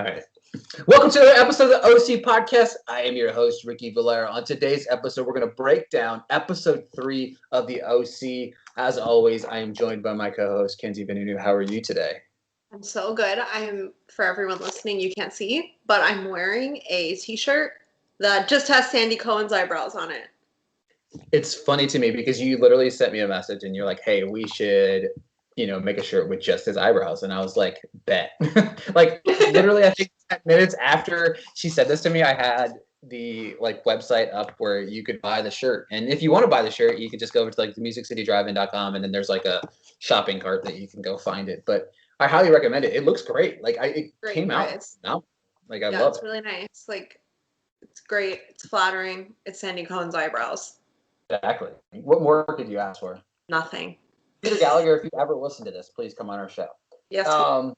All right. Welcome to another episode of the OC Podcast. I am your host, Ricky Valera. On today's episode, we're going to break down episode 3 of the OC. As always, I am joined by my co-host, Kenzie Ricky. How are you today? I'm so good. For everyone listening, you can't see, but I'm wearing a t-shirt that just has Sandy Cohen's eyebrows on it. It's funny to me because you literally sent me a message and you're like, hey, we should, make a shirt with just his eyebrows. And I was like, bet. Like, literally, I think 10 minutes after she said this to me, I had the website up where you could buy the shirt. And if you want to buy the shirt, you could just go over to the musiccitydrivein.com and then there's a shopping cart that you can go find it. But I highly recommend it. It looks great. It came out now. I love it. It's really nice. It's great. It's flattering. It's Sandy Cohen's eyebrows. Exactly. What more could you ask for? Nothing. Peter Gallagher, if you ever listen to this, please come on our show. Yes. So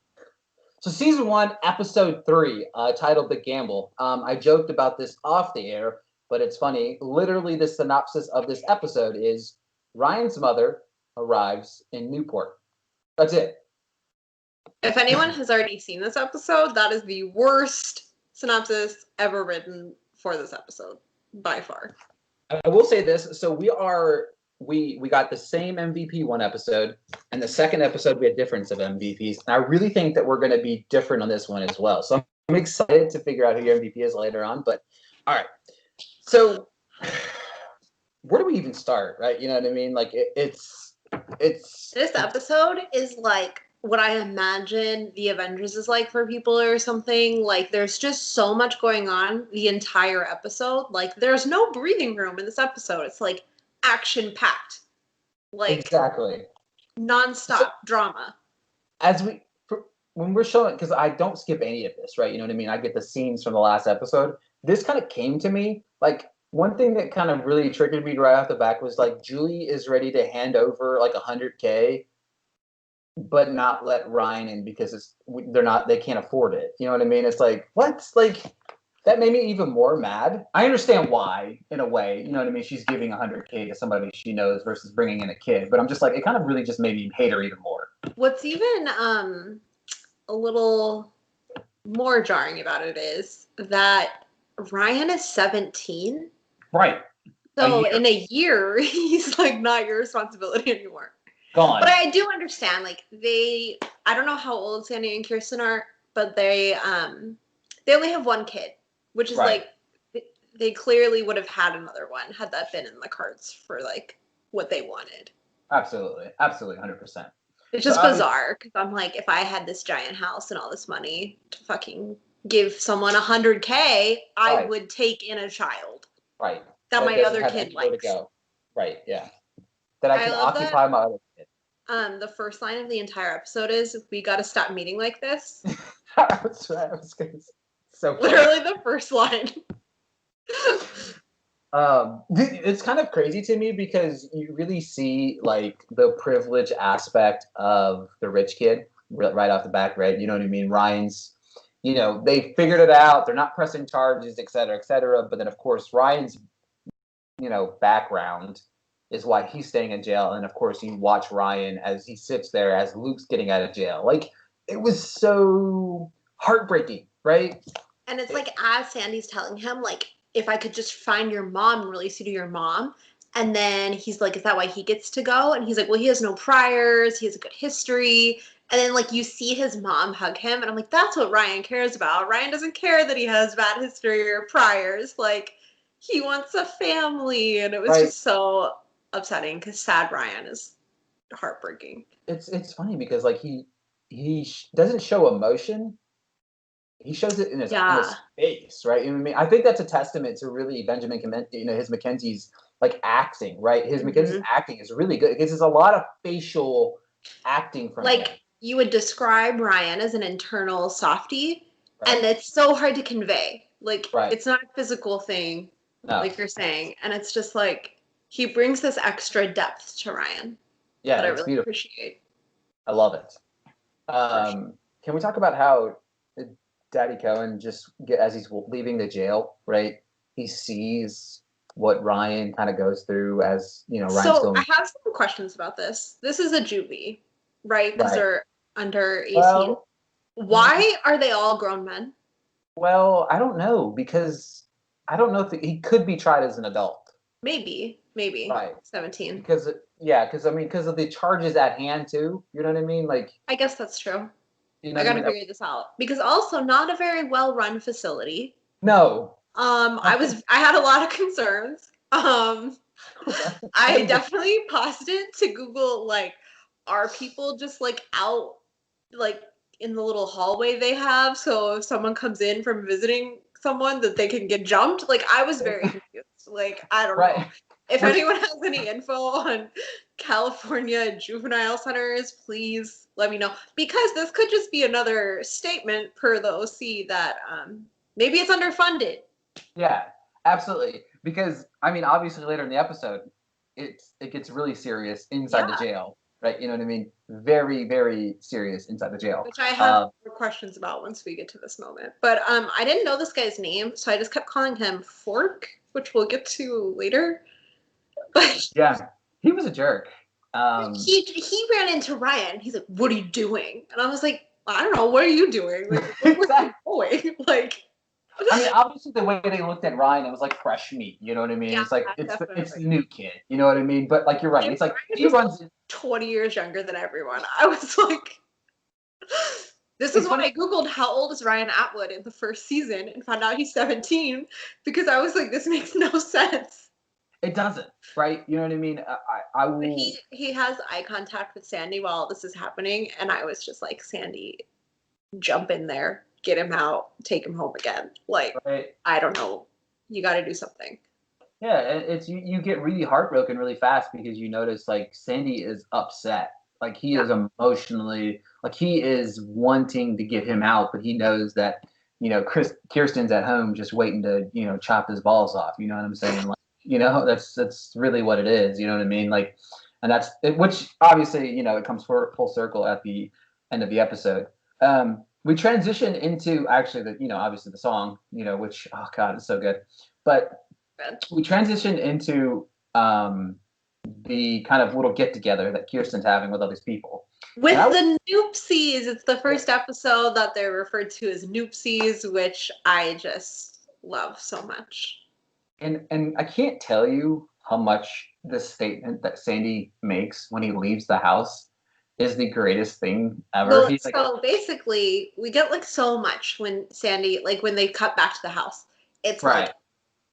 season 1, episode 3, titled The Gamble. I joked about this off the air, but it's funny. Literally, the synopsis of this episode is Ryan's mother arrives in Newport. That's it. If anyone has already seen this episode, that is the worst synopsis ever written for this episode, by far. I will say this. So we got the same MVP one episode, and the second episode we had difference of MVPs. And I really think that we're going to be different on this one as well. So I'm excited to figure out who your MVP is later on. But all right, so where do we even start? Right? You know what I mean? It's this episode is like what I imagine the Avengers is like for people or something. There's just so much going on the entire episode. There's no breathing room in this episode. It's action-packed. Exactly. Non-stop drama. When we're showing, because I don't skip any of this, right? You know what I mean? I get the scenes from the last episode. This kind of came to me. One thing that kind of really triggered me right off the back was Julie is ready to hand over $100K, but not let Ryan in because they can't afford it. You know what I mean? It's what? That made me even more mad. I understand why, in a way. You know what I mean? She's giving $100K to somebody she knows versus bringing in a kid. But I'm just it kind of really just made me hate her even more. What's even a little more jarring about it is that Ryan is 17. Right. So in a year, he's not your responsibility anymore. Gone. But I do understand, I don't know how old Sandy and Kirsten are, but they only have one kid, which is right. They clearly would have had another one had that been in the cards for what they wanted. Absolutely. Absolutely. 100%. It's just bizarre because I'm if I had this giant house and all this money to fucking give someone $100K, I would take in a child. Right. That my other kid likes. To go. Right. Yeah. That I can occupy my other kid. The first line of the entire episode is, "We got to stop meeting like this." I was gonna say, so funny. Literally the first line. It's kind of crazy to me because you really see the privilege aspect of the rich kid right off the back, right? You know what I mean? Ryan's, they figured it out. They're not pressing charges, et cetera, et cetera. But then, of course, Ryan's, background is why he's staying in jail. And of course, you watch Ryan as he sits there as Luke's getting out of jail. It was so heartbreaking, right? And it's as Sandy's telling him, if I could just find your mom and release you to your mom. And then he's is that why he gets to go? And he's well, he has no priors. He has a good history. And then you see his mom hug him. And I'm that's what Ryan cares about. Ryan doesn't care that he has bad history or priors. He wants a family. And it was just so upsetting because sad Ryan is heartbreaking. It's funny because he doesn't show emotion. He shows it in his face, right? I think that's a testament to really Benjamin, his Mackenzie's acting, right? His Mackenzie's acting is really good because there's a lot of facial acting from him. You would describe Ryan as an internal softie, and it's so hard to convey. It's not a physical thing, like you're saying, and it's just he brings this extra depth to Ryan that I really beautiful. Appreciate. I love it. Can we talk about how Daddy Cohen as he's leaving the jail, right? He sees what Ryan kind of goes through as, Ryan's So I have some questions about this. This is a juvie, right? Because they're under 18. Why are they all grown men? Well, I don't know because I don't know if he could be tried as an adult. Maybe Right. 17. Because yeah, because I mean, because of the charges at hand too. You know what I mean? Like, I guess that's true. you know I what I gotta mean? figure this out because also not a very well run facility. No. I had a lot of concerns. I definitely paused it to Google like, are people just like out like in the little hallway they have? So if someone comes in from visiting someone that they can get jumped? Like I was very confused. Like, I don't know. Right. If Which anyone has any info on California juvenile centers, please let me know. Because this could just be another statement per the OC that maybe it's underfunded. yeah, absolutely. Because I mean, obviously later in the episode, it gets really serious inside the Yeah. jail, right? You know what I mean? Very, very serious inside the jail. Which I have more questions about once we get to this moment. But I didn't know this guy's name, so I just kept calling him Fork, which we'll get to later. But Yeah, he was a jerk. Um, he ran into Ryan. He's like, "What are you doing?" And I was like, "I don't know. What are you doing? Like, where are you exactly. going?" Like, I mean, obviously the way they looked at Ryan, it was like fresh meat. You know what I mean? yeah, It's like it's definitely. the new kid. You know what I mean? But like you're right. And It's like Ryan he was runs. 20 years younger than everyone. I was like, this is It's why funny. I Googled how old is Ryan Atwood in the first season and found out he's 17 because I was like, this makes no sense. It doesn't, right? You know what I mean? I But will. he has eye contact with Sandy while this is happening, and I was just like, Sandy, jump in there, get him out, take him home again. Like, Right? I don't know, you got to do something. Yeah, it's you get really heartbroken really fast because you notice like Sandy is upset. Like he Yeah, is emotionally like he is wanting to get him out, but he knows that, Kirsten's at home just waiting to, chop his balls off. You know what I'm saying? Like, that's really what it is. You know what I mean? Like, and that's it, which obviously, it comes full circle at the end of the episode. We transition into actually obviously the song, which, oh God, it's so good. But we transitioned into the kind of little get together that Kirsten's having with all these people. And with I the Noopsies, it's the first episode that they're referred to as Noopsies, which I just love so much. and I can't tell you how much this statement that Sandy makes when he leaves the house is the greatest thing ever. Well, He's like, so basically, we get like so much when Sandy, like when they cut back to the house. It's like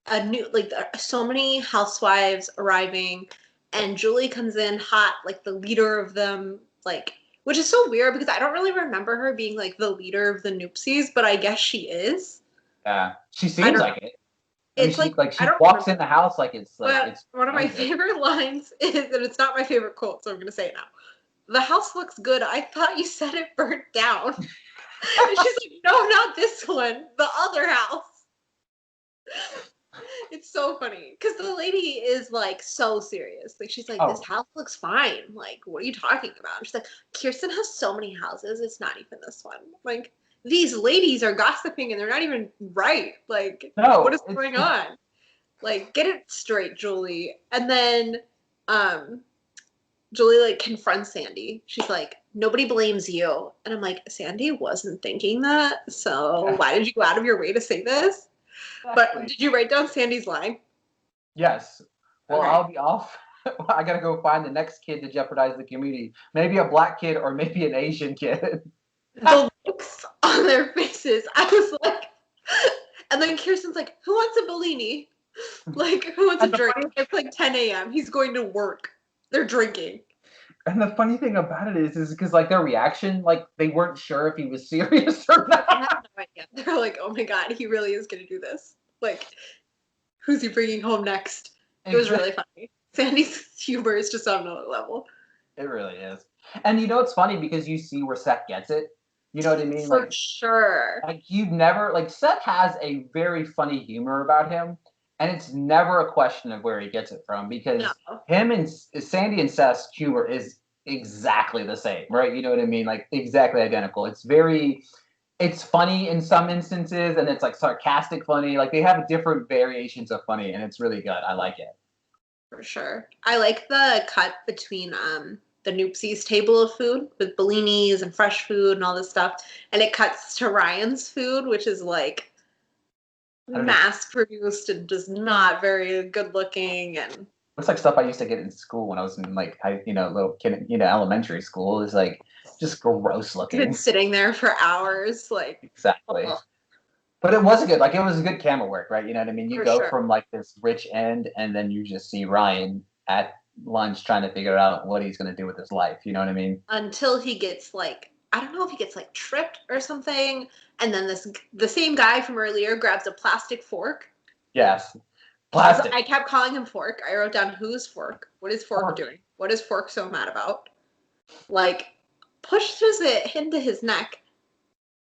right, a new, like so many housewives arriving, and Julie comes in hot, like the leader of them, like, which is so weird because I don't really remember her being like the leader of the Noopsies, but I guess she is. yeah, she I seems don't like know. it. I mean, It's she like like I she don't walks remember. in the house like it's But one of my amazing. favorite lines is, and it's not my favorite quote, so I'm gonna say it now. The house looks good. I thought you said it burnt down. And she's like, no, not this one, the other house. It's so funny because the lady is like so serious. Like she's like, this Oh, house looks fine. Like, what are you talking about? And she's like, Kirsten has so many houses. It's not even this one. Like these ladies are gossiping and they're not even right. Like, what no, is going on? Like, get it straight, Julie. And then um Julie like confronts Sandy. She's like, nobody blames you. And I'm like, Sandy wasn't thinking that. So yeah, why did you go out of your way to say this? But exactly. did you write down Sandy's line? Yes. Well, Okay. I'll be off. I gotta go find the next kid to jeopardize the community. Maybe a black kid or maybe an Asian kid. The looks on their faces, I was like, and then Kirsten's like, who wants a Bellini? Like, who wants a And the drink? funny It's like 10 a.m. He's going to work. They're drinking. and the funny thing about it is because like their reaction, like they weren't sure if he was serious or They had not. no idea. They're like, oh my God, he really is going to do this. Like, who's he bringing home next? It was Exactly. really funny. Sandy's humor is just on another level. It really is. And it's funny because you see where Seth gets it. You know what I mean? For sure. Like you've never like Seth has a very funny humor about him, and it's never a question of where he gets it from No. because him and Sandy and Seth's humor is exactly the same, right? You know what I mean? Like exactly identical. It's funny in some instances, and it's like sarcastic funny. Like they have different variations of funny, and it's really good. I like it. For sure. I like the cut between the Noopsies table of food with bellinis and fresh food and all this stuff. And it cuts to Ryan's food, which is like mass produced and just not very good looking. And looks like stuff I used to get in school when I was in like little kid, elementary school. Is like just gross looking. Been sitting there for hours, like exactly. Oh. But it was good. Like it was good camera work, right? You know what I mean? You go from like this rich end, and then you just see Ryan at lunch trying to figure out what he's going to do with his life. You know what I mean? Until he gets like, I don't know if he gets like tripped or something, and then the same guy from earlier grabs a plastic fork. Yes. Plastic. I kept calling him Fork. I wrote down who's Fork. What is Fork doing? What is Fork so mad about? Like, pushes it into his neck,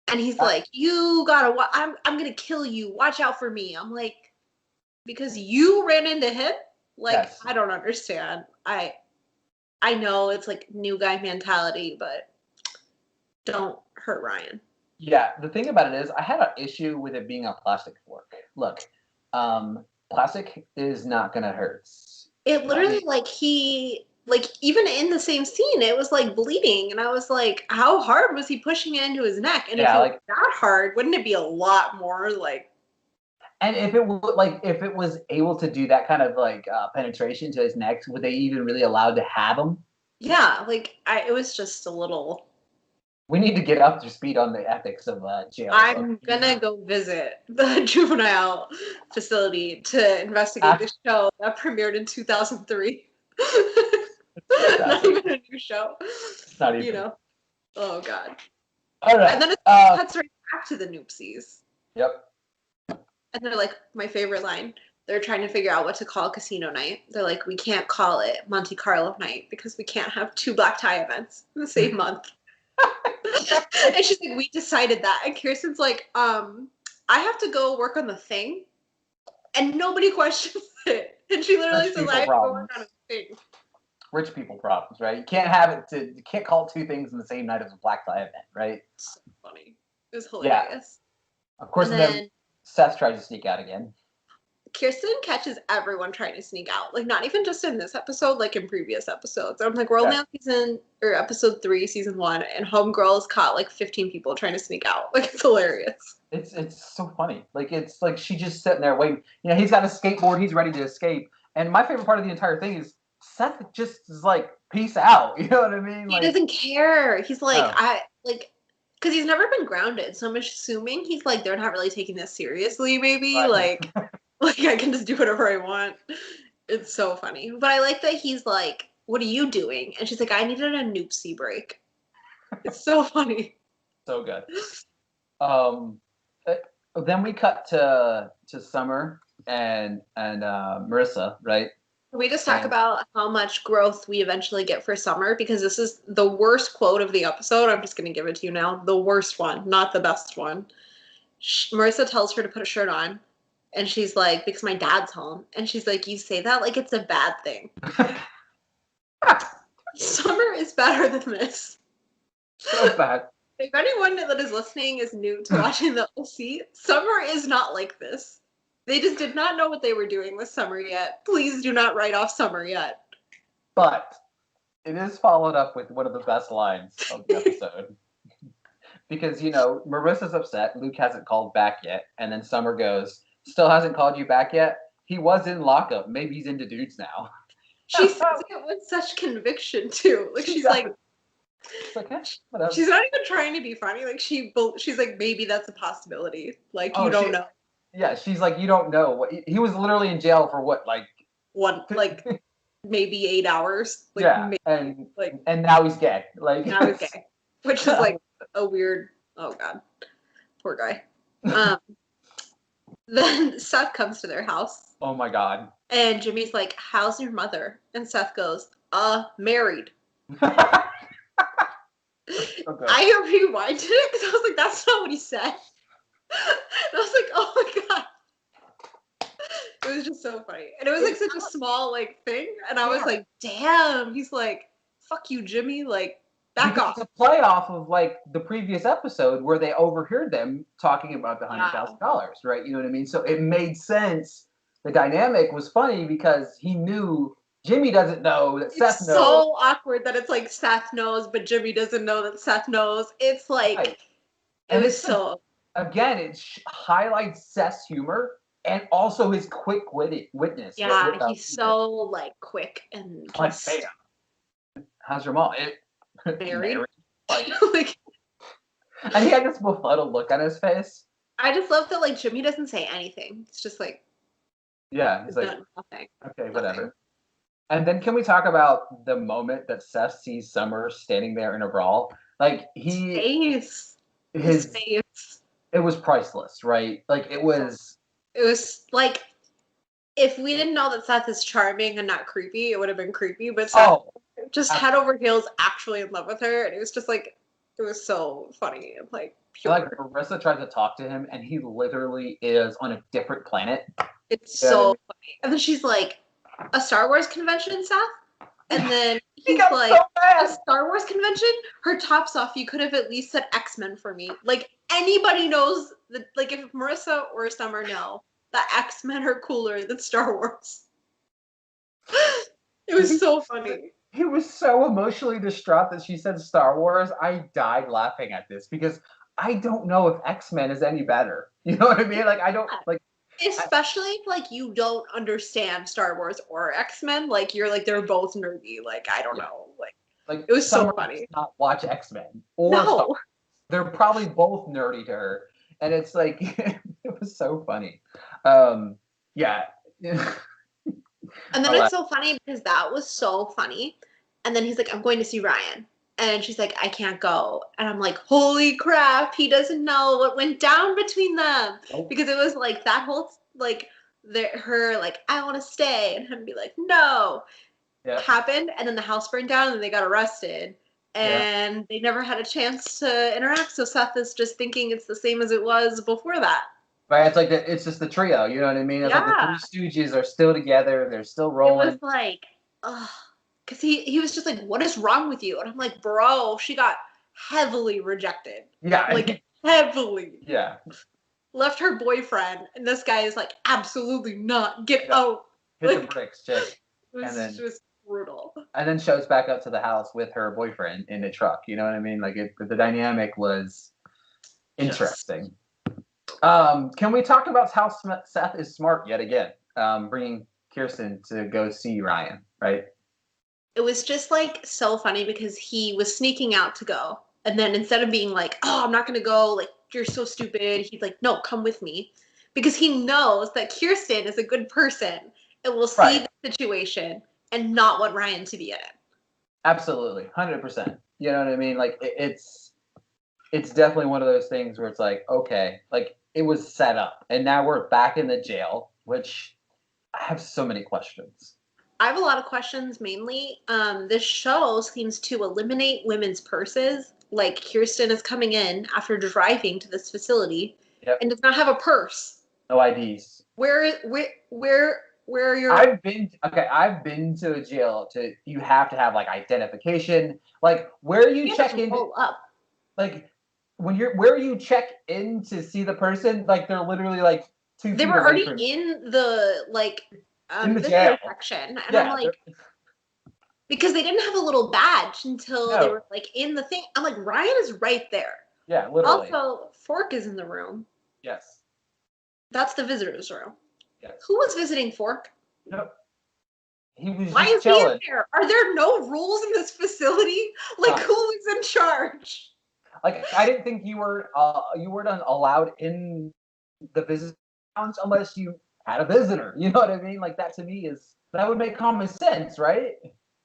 and he's like, "You gotta. I'm gonna kill you. Watch out for me." I'm like, because you ran into him. Like, yes. I don't understand. I know it's like new guy mentality, but don't hurt Ryan. Yeah, the thing about it is, I had an issue with it being a plastic fork. Look, plastic is not gonna hurt. It literally, even in the same scene, it was like bleeding, and I was like, how hard was he pushing it into his neck? And if it was that hard, wouldn't it be a lot more like? And if it was able to do that kind of like penetration to his neck, would they even really allowed to have him? Yeah, it was just a little. We need to get up to speed on the ethics of jail. I'm gonna go visit the juvenile facility to investigate this show that premiered in 2003. Not even a new show. It's not even. Oh God. All right. And then it cuts right back to the Noopsies. Yep. And they're like, my favorite line. They're trying to figure out what to call casino night. They're like, we can't call it Monte Carlo night because we can't have 2 black tie events in the same month. And she's like, we decided that. And Kirsten's like, I have to go work on the thing. And nobody questions it. And she literally says, I have to go work on a thing. Rich people problems, right? You can't have it you can't call 2 things in the same night as a black tie event, right? So funny. It was hilarious. Yeah. Of course, then Seth tries to sneak out again. Kirsten catches everyone trying to sneak out. Like, not even just in this episode, like in previous episodes. I'm like, we're only on episode 3, season 1, and Homegirl has caught like 15 people trying to sneak out. Like, it's hilarious. It's so funny. Like, it's like she's just sitting there waiting. He's got a skateboard. He's ready to escape. And my favorite part of the entire thing is Seth just is like, peace out. You know what I mean? He doesn't care. He's like, because he's never been grounded. So I'm assuming he's like, they're not really taking this seriously, maybe. Right. Like, I can just do whatever I want. It's so funny. But I like that he's like, what are you doing? And she's like, I needed a Noopsie break. It's so funny. So good. Then we cut to Summer and Marissa, right? Can we just talk about how much growth we eventually get for Summer? Because this is the worst quote of the episode. I'm just going to give it to you now. The worst one, not the best one. Marissa tells her to put a shirt on. And she's like, because my dad's home. And she's like, you say that like it's a bad thing. Summer is better than this. So bad. If anyone that is listening is new to watching the OC, Summer is not like this. They just did not know what they were doing with Summer yet. Please do not write off Summer yet. But it is followed up with one of the best lines of the episode. Because, Marissa's upset. Luke hasn't called back yet. And then Summer goes, still hasn't called you back yet? He was in lockup. Maybe he's into dudes now. She says it with such conviction, too. Like, she's like, whatever. She's not even trying to be funny. Like, she's like, maybe that's a possibility. Like, you don't know. Yeah, she's like, you don't know. He was literally in jail for what, like... maybe 8 hours. Like, yeah, maybe, and now he's gay. Like, now he's gay. Which is, like, a weird... Oh, God. Poor guy. Then Seth comes to their house. Oh, my God. And Jimmy's like, how's your mother? And Seth goes, married. Okay. I rewinded it because I was like, that's not what he said. And I was like, oh my God. It was just so funny. And it was like such a small like thing. And I was like, damn. He's like, fuck you, Jimmy. Like, back off. It's a play off of like the previous episode where they overheard them talking about the $100,000, right? You know what I mean? So it made sense. The dynamic was funny because he knew Jimmy doesn't know that Seth It's knows. so awkward that it's like Seth knows, but Jimmy doesn't know that Seth knows. It's like, Right. it And was it's like, so, again, it highlights Seth's humor and also his quick witness. yeah, he's so like quick and like, just hey, how's your mom? married. Like, Like, and he had this befuddled look on his face. I just love that like Jimmy doesn't say anything. It's just like, Yeah, he's like, nothing. okay, whatever. And then can we talk about the moment that Seth sees Summer standing there in a brawl? Like His his face. it was priceless, right? Like it was like, if we didn't know that Seth is charming and not creepy, it would have been creepy. But Seth just head over heels actually in love with her, and it was just like, it was so funny and like pure. Like Marissa tries to talk to him, and he literally is on a different planet. It's so funny. And then she's like, a Star Wars convention, Seth? And then he's like, so a Star Wars convention? Her top's off. You could have at least said X-Men for me. Like, anybody knows that, like, if Marissa or Summer know that X-Men are cooler than Star Wars. It was so funny. He was so emotionally distraught that she said Star Wars. I died laughing at this because I don't know if X-Men is any better. You know what I mean? Like, I don't, like, especially if like you don't understand Star Wars or X-Men, like you're like, they're both nerdy. Like, I don't know. Like it was so funny. Does not watch X-Men or Star Wars. They're probably both nerdy to her, and it's like it was so funny. Yeah. And then it's so funny because that was so funny. And then he's like, I'm going to see Ryan. And she's like, I can't go. And I'm like, holy crap, he doesn't know what went down between them. Nope. Because it was like that whole, like, her, like, I want to stay. And him be like, no. Happened. And then the house burned down and they got arrested. And they never had a chance to interact. So Seth is just thinking it's the same as it was before that. Right, it's like it's just the trio, you know what I mean? It's like the Three Stooges are still together, they're still rolling. It was like, ugh. Because he was just like, what is wrong with you? And I'm like, bro, she got heavily rejected. Yeah. Like, heavily. Yeah. Left her boyfriend, and this guy is like, absolutely not. Get out. Hit the bricks, chick. It was just brutal. And then shows back up to the house with her boyfriend in the truck, you know what I mean? Like, the dynamic was interesting. Can we talk about how Seth is smart yet again? Bringing Kirsten to go see Ryan, right? It was just like so funny because he was sneaking out to go. And then instead of being like, oh, I'm not going to go, like, you're so stupid, he's like, no, come with me. Because he knows that Kirsten is a good person and will see the situation and not want Ryan to be in it. Absolutely. 100%. You know what I mean? Like, it's definitely one of those things where it's like, okay, like, it was set up. And now we're back in the jail, which I have so many questions. I have a lot of questions, mainly. This show seems to eliminate women's purses. Like, Kirsten is coming in after driving to this facility and does not have a purse. No IDs. Where are your... I've been to a jail you have to have, like, identification. Like, where you check in. Like, where you check in to see the person, like, they're literally, like, 2 feet They were away already in the, like... in the jail section, and I'm like, because they didn't have a little badge until they were like in the thing. I'm like, Ryan is right there. Yeah, literally. Also, Fork is in the room. Yes. That's the visitor's room. Yes. Who was visiting Fork? Nope. He was Why just is chilling. he in there? Are there no rules in this facility? Like, who is in charge? Like, I didn't think you weren't allowed in the visitor lounge unless you had a visitor. You know what I mean? Like, that to me that would make common sense, right?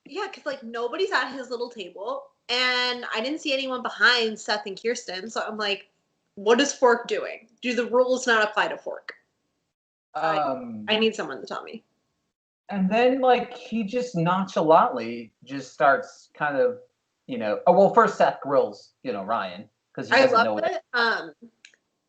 Yeah, because, like, nobody's at his little table, and I didn't see anyone behind Seth and Kirsten, so I'm like, what is Fork doing? Do the rules not apply to Fork? I need someone to tell me. And then, like, he just nonchalantly just starts kind of, first Seth grills, Ryan. Because I love it.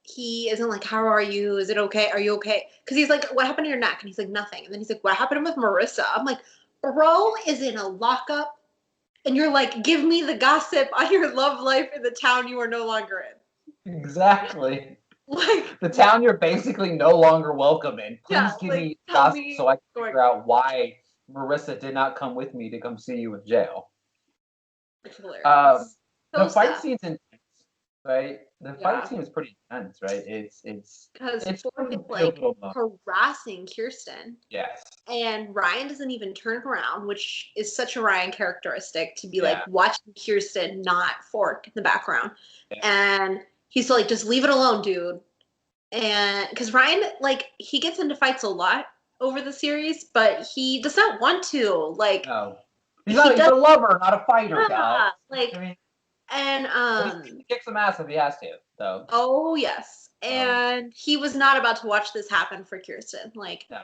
He isn't like, how are you? Is it okay? Are you okay? Because he's like, what happened to your neck? And he's like, nothing. And then he's like, what happened with Marissa? I'm like, bro is in a lockup. And you're like, give me the gossip on your love life in the town you are no longer in. Exactly. Like, the town you're basically no longer welcome in. Please give me gossip so I can figure out why Marissa did not come with me to come see you in jail. It's Um, hilarious. the So fight sad. scene's intense, right? The fight Yeah. scene is pretty intense, right? Because It's Fork is really like pivotal moment. harassing Kirsten. Yes. And Ryan doesn't even turn around, which is such a Ryan characteristic to be like Yeah. watching Kirsten, not Fork in the background. Yeah. And he's like, just leave it alone, dude. And because Ryan, like, he gets into fights a lot over the series, but he does not want to. Like, No. he He's does, a lover, not a fighter, guys. yeah, like, I mean, and he kicks some ass if he has to, though. oh yes, Um, and he was not about to watch this happen for Kirsten. Like, no.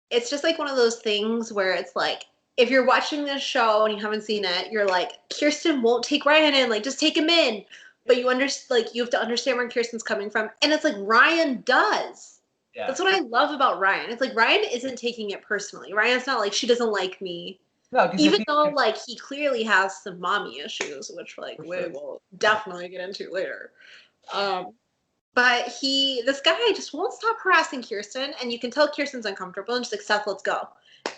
it's just like one of those things where it's like, if you're watching this show and you haven't seen it, you're like, Kirsten won't take Ryan in, like, just take him in. But like, you have to understand where Kirsten's coming from, and it's like Ryan does. Yeah. That's what I love about Ryan. It's like Ryan isn't taking it personally. Ryan's not like, she doesn't like me, No, because even though like he clearly has some mommy issues, which like for we sure. will definitely get into later. Um, but this guy just won't stop harassing Kirsten, and you can tell Kirsten's uncomfortable, and she's like, Seth, let's go.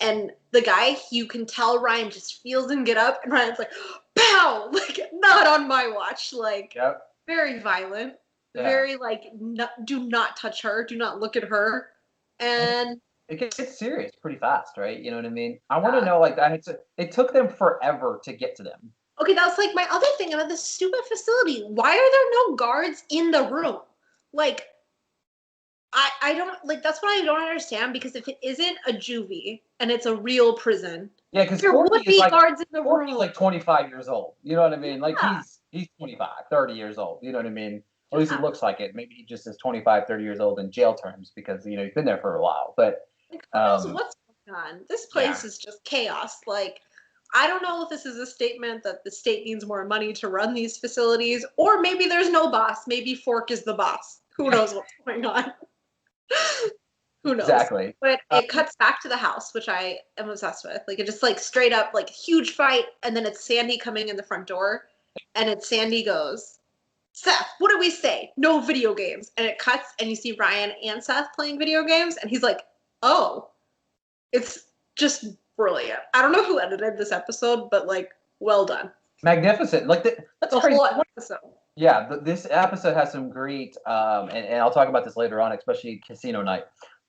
And the guy, you can tell Ryan just feels him get up, and Ryan's like, pow! Like, not on my watch. Like, Yep. very violent. Yeah. Very, like, do not touch her. Do not look at her. And it gets serious pretty fast, right? You know what I mean? I want to know, like, it took them forever to get to them. Okay, that's like my other thing about this stupid facility. Why are there no guards in the room? Like, I don't like that's what I don't understand, because if it isn't a juvie and it's a real prison, Yeah, because there would be guards in the room. Forky's like 25 years old. You know what I mean? Like Yeah. he's 25, 30 years old. You know what I mean? Or at least he Yeah. looks like it. Maybe he just is 25, 30 years old in jail terms because you know he's been there for a while. But Like, who knows what's going on? This place is just chaos. Like, I don't know if this is a statement that the state needs more money to run these facilities, or maybe there's no boss. Maybe Fork is the boss. Who knows what's going on? Who knows? Exactly. But it cuts back to the house, which I am obsessed with. Like, it just like straight up like huge fight, and then it's Sandy coming in the front door, and it's Sandy goes, Seth, what did we say? No video games. And it cuts, and you see Ryan and Seth playing video games, and he's like, oh, it's just brilliant. I don't know who edited this episode, but like, well done. Magnificent. Like that's the crazy. Whole episode. Yeah, this episode has some great, and I'll talk about this later on, especially Casino Night.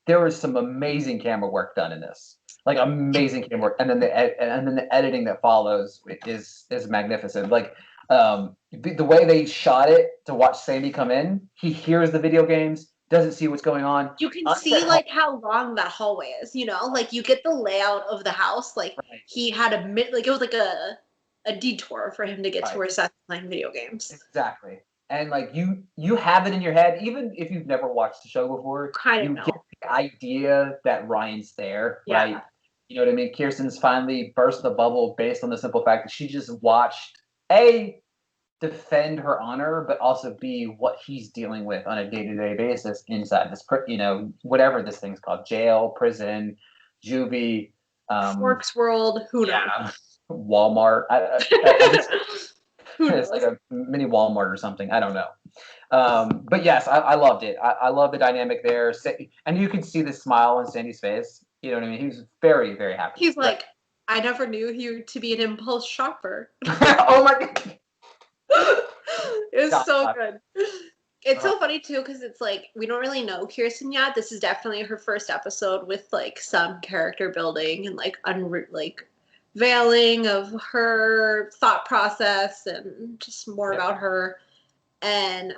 There was some amazing camera work done in this, like amazing camera work, and then the editing that follows is magnificent. Like the way they shot it to watch Sandy come in, he hears the video games, doesn't see what's going on. You can see like how long that hallway is, you know, like you get the layout of the house. Like he had like it was like a detour for him to get to where Seth's playing video games. Exactly. And like you have it in your head, even if you've never watched the show before, you get the idea that Ryan's there, right? You know what I mean? Kirsten's finally burst the bubble based on the simple fact that she just watched A, defend her honor, but also B, what he's dealing with on a day-to-day basis inside this, you know, whatever this thing's called, jail, prison, juvie, Forks World, who knows? Walmart. It's like a mini Walmart or something. I don't know. But yes, I loved it. I love the dynamic there. And you could see the smile on Sandy's face. You know what I mean? He was very, very happy. He's like, I never knew you to be an impulse shopper. Oh my God. It was so good. It's so funny too, because it's like we don't really know Kirsten yet. This is definitely her first episode with like some character building and like veiling of her thought process and just more about her. And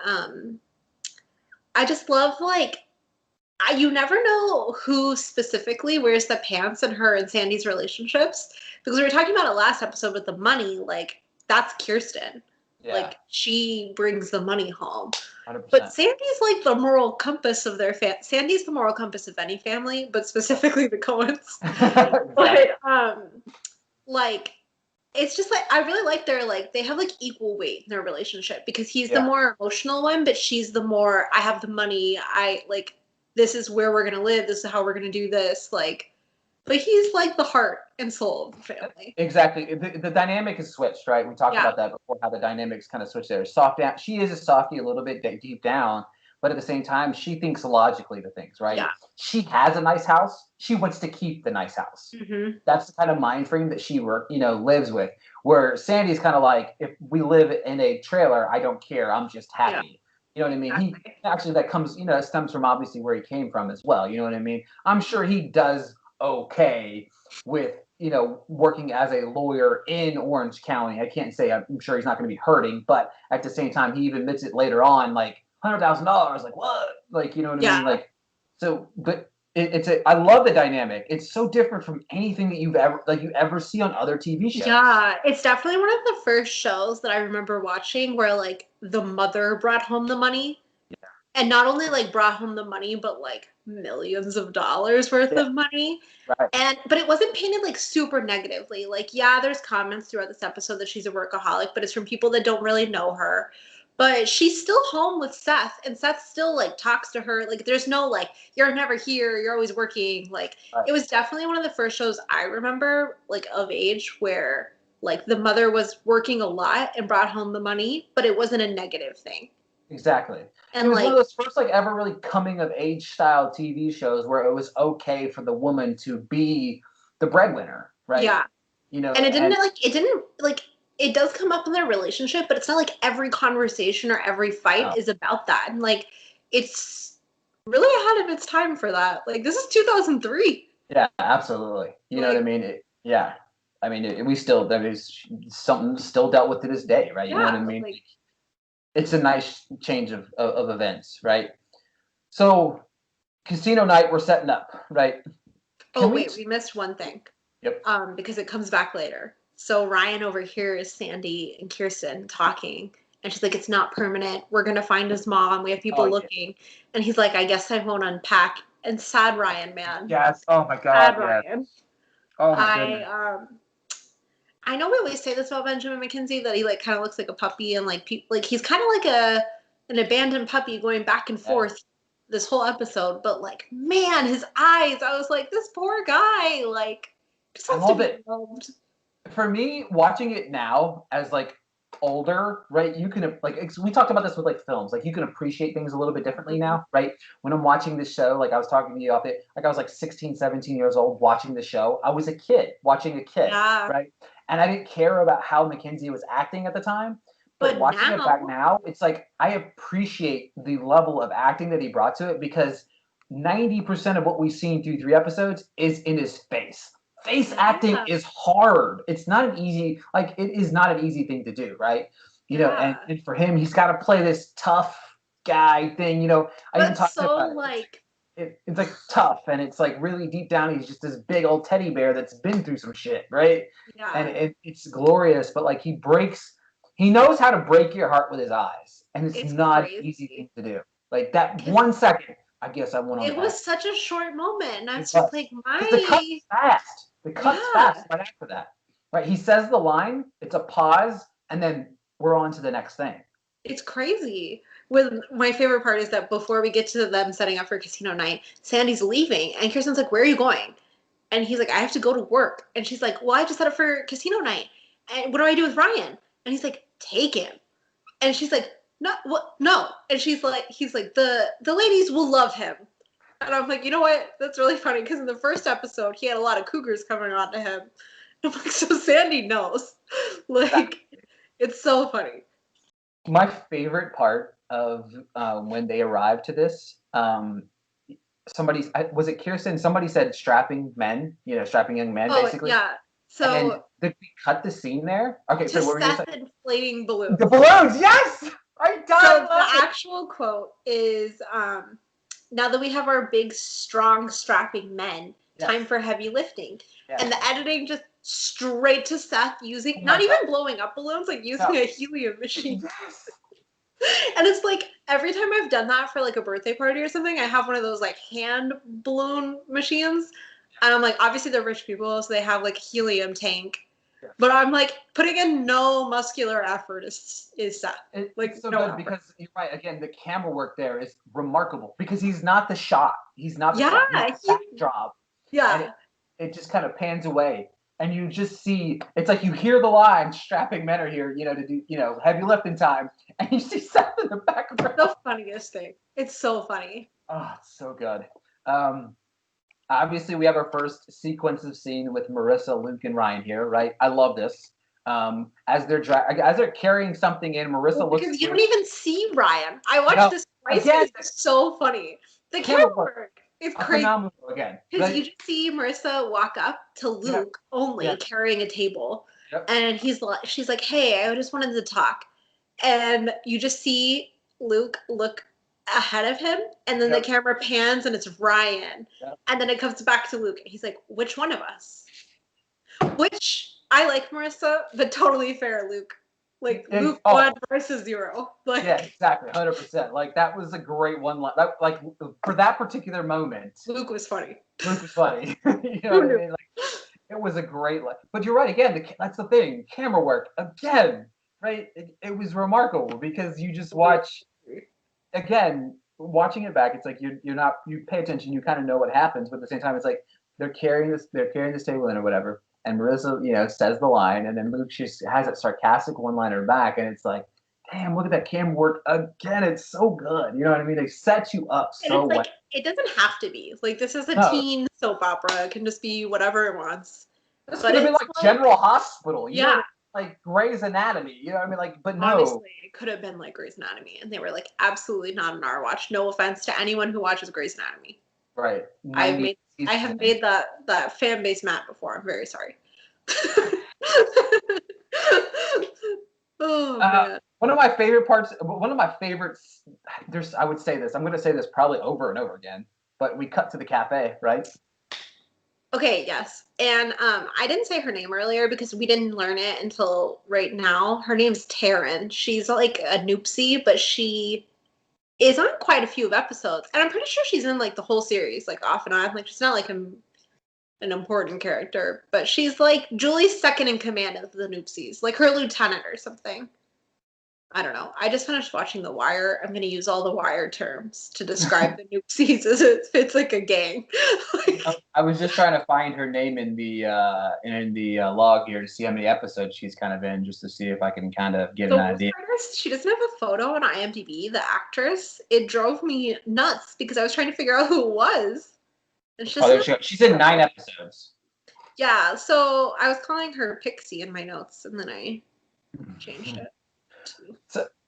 I just love like you never know who specifically wears the pants in her and Sandy's relationships, because we were talking about it last episode with the money. Like that's Kirsten. Yeah. Like she brings the money home. 100%. But Sandy's like the moral compass of their Sandy's the moral compass of any family, but specifically the Coens. But like it's just like I really like their like they have like equal weight in their relationship, because he's the more emotional one, but she's the more I have the money, I like this is where we're gonna live, this is how we're gonna do this, like. But he's like the heart and soul of the family. Exactly. The dynamic is switched, right? We talked about that before, how the dynamics kind of switch there. Soft down. She is a softie a little bit deep down, but at the same time, she thinks logically to things, right? Yeah. She has a nice house. She wants to keep the nice house. Mm-hmm. That's the kind of mind frame that she lives with. Where Sandy's kind of like, if we live in a trailer, I don't care. I'm just Yeah. happy. You know what I mean? He Exactly. actually that comes, stems from obviously where he came from as well. You know what I mean? I'm sure he does okay with working as a lawyer in Orange County. I can't say I'm sure he's not going to be hurting, but at the same time, he even admits it later on, like $100,000. Like what? Like you know what I mean? Yeah. Like so, but I love the dynamic. It's so different from anything that you ever see on other TV shows. Yeah, it's definitely one of the first shows that I remember watching where like the mother brought home the money. Yeah. And not only like brought home the money, but like millions of dollars worth Yeah. of money. Right. But it wasn't painted like super negatively. Like, yeah, there's comments throughout this episode that she's a workaholic, but it's from people that don't really know her. But she's still home with Seth, and Seth still like talks to her. Like, there's no like, you're never here, you're always working. Like, Right. it was definitely one of the first shows I remember, like, of age where like the mother was working a lot and brought home the money, but it wasn't a negative thing. Exactly. And It was one like, of those first like ever really coming of age style TV shows where it was okay for the woman to be the breadwinner, right? yeah. And it does come up in their relationship, but it's not like every conversation or every fight is about that. And like it's really ahead of its time for that. Like this is 2003. Yeah, absolutely. You know what I mean? Yeah. I mean, we still, that is something still dealt with to this day, right? You know what I mean? Like, it's a nice change of events, right? So, casino night, we're setting up, right? we missed one thing. Yep. Because it comes back later. So Ryan over here is Sandy and Kirsten talking, and she's like, "It's not permanent. We're gonna find his mom. We have people looking." And he's like, "I guess I won't unpack." And sad Ryan, man. Yes. Oh my God. Sad Yeah. Ryan. Oh my goodness. I know we always say this about Benjamin McKenzie that he like kind of looks like a puppy and like people like he's kind of like an abandoned puppy going back and forth this whole episode. But like, man, his eyes! I was like, this poor guy. Like, just wants to be loved. For me, watching it now as like older, right? You can like we talked about this with like films. Like you can appreciate things a little bit differently now, right? When I'm watching this show, like I was talking to you off it, like I was like 16, 17 years old watching the show. I was a kid watching a kid, right? And I didn't care about how Mackenzie was acting at the time. But watching it back now, it's like I appreciate the level of acting that he brought to it because 90% of what we've seen through 3 episodes is in his face. Face acting is hard. It's not an easy, like it is not an easy thing to do, right? You know, and for him, he's got to play this tough guy thing. You know, I even talked about like it's like tough, and it's like really deep down, he's just this big old teddy bear that's been through some shit, right? Yeah. And it's glorious, but like he knows how to break your heart with his eyes, and it's not an easy thing to do. Like that 1 second, I guess I went on. It was such a short moment, and I was just like, the cut's fast. The cut's fast right after that. Right? He says the line, it's a pause, and then we're on to the next thing. It's crazy. With my favorite part is that before we get to them setting up for casino night, Sandy's leaving, and Kirsten's like, "Where are you going?" And he's like, "I have to go to work." And she's like, "Well, I just set up for casino night. And what do I do with Ryan?" And he's like, "Take him." And she's like, "No, what? No." And he's like, the ladies will love him. And I'm like, you know what? That's really funny because in the first episode, he had a lot of cougars coming on to him. I'm like, so Sandy knows. Like, it's so funny. My favorite part of when they arrived to this, was it Kirsten? Somebody said strapping men, strapping young men, basically. Yeah. So and did we cut the scene there? Okay, so what were you saying? Inflating balloons. The balloons, yes! I died. So the actual quote is, now that we have our big, strong, strapping men, time for heavy lifting. Yes. And the editing just straight to Seth using, not even blowing up balloons, like using a helium machine. Yes. And it's like, every time I've done that for like a birthday party or something, I have one of those like hand balloon machines. And I'm like, obviously they're rich people, so they have like a helium tank. Yeah. But I'm like, putting in no muscular effort is Seth. It's so good because you're right. Again, the camera work there is remarkable because he's not the shot. He's not the shot. He's the backdrop. Yeah. And it just kind of pans away. and you just see, it's like you hear the line, strapping men are here, to do, heavy lifting time, and you see Seth in the background. The funniest thing. It's so funny. Oh, it's so good. Obviously, we have our first sequence of scene with Marissa, Luke, and Ryan here, right? I love this. As they're carrying something in, Marissa looks. Because you don't even see Ryan. I watched this twice because it's so funny. The camera work is crazy. Phenomenal again. Because you just see Marissa walk up to Luke carrying a table, and she's like, "Hey, I just wanted to talk," and you just see Luke look ahead of him, and then the camera pans and it's Ryan, and then it comes back to Luke, and he's like, "Which one of us?" Which I like Marissa, but totally fair, Luke. Like Luke 1 versus 0. Like yeah, exactly, 100%. Like that was a great one. Like for that particular moment, Luke was funny. You know what I mean? Like it was a great. But you're right. Again, that's the thing. Camera work again, right? It was remarkable because you just watch. Again, watching it back, it's like you pay attention, you kind of know what happens, but at the same time, it's like they're carrying this table in or whatever, and Marissa, says the line, and then Luke just has that sarcastic one-liner back, and it's like, damn, look at that camera work again. It's so good. You know what I mean? They set you up so well. It doesn't have to be. Like, this is a teen soap opera. It can just be whatever it wants. This could have been like General Hospital. You know, like Grey's Anatomy. You know what I mean? Like, but no. Honestly, it could have been like Grey's Anatomy. And they were like, absolutely not on our watch. No offense to anyone who watches Grey's Anatomy. Right. I have made that fan base mad before. I'm very sorry. Oh, man. One of my favorite parts, one of my favorites, I would say this, I'm going to say this probably over and over again, but we cut to the cafe, right? Okay, yes. And I didn't say her name earlier because we didn't learn it until right now. Her name's Taryn. She's like a noopsie, but she is on quite a few of episodes. And I'm pretty sure she's in like the whole series, like off and on. Like she's not like an important character, but she's like Julie's second in command of the noopsies, like her lieutenant or something. I don't know. I just finished watching The Wire. I'm going to use all the Wire terms to describe the noopsies as it's like a gang. I was just trying to find her name in the log here to see how many episodes she's kind of in, just to see if I can kind of get an idea. She doesn't have a photo on IMDb, the actress. It drove me nuts because I was trying to figure out who it was. And she's in 9 episodes. Yeah, so I was calling her Pixie in my notes, and then I changed it.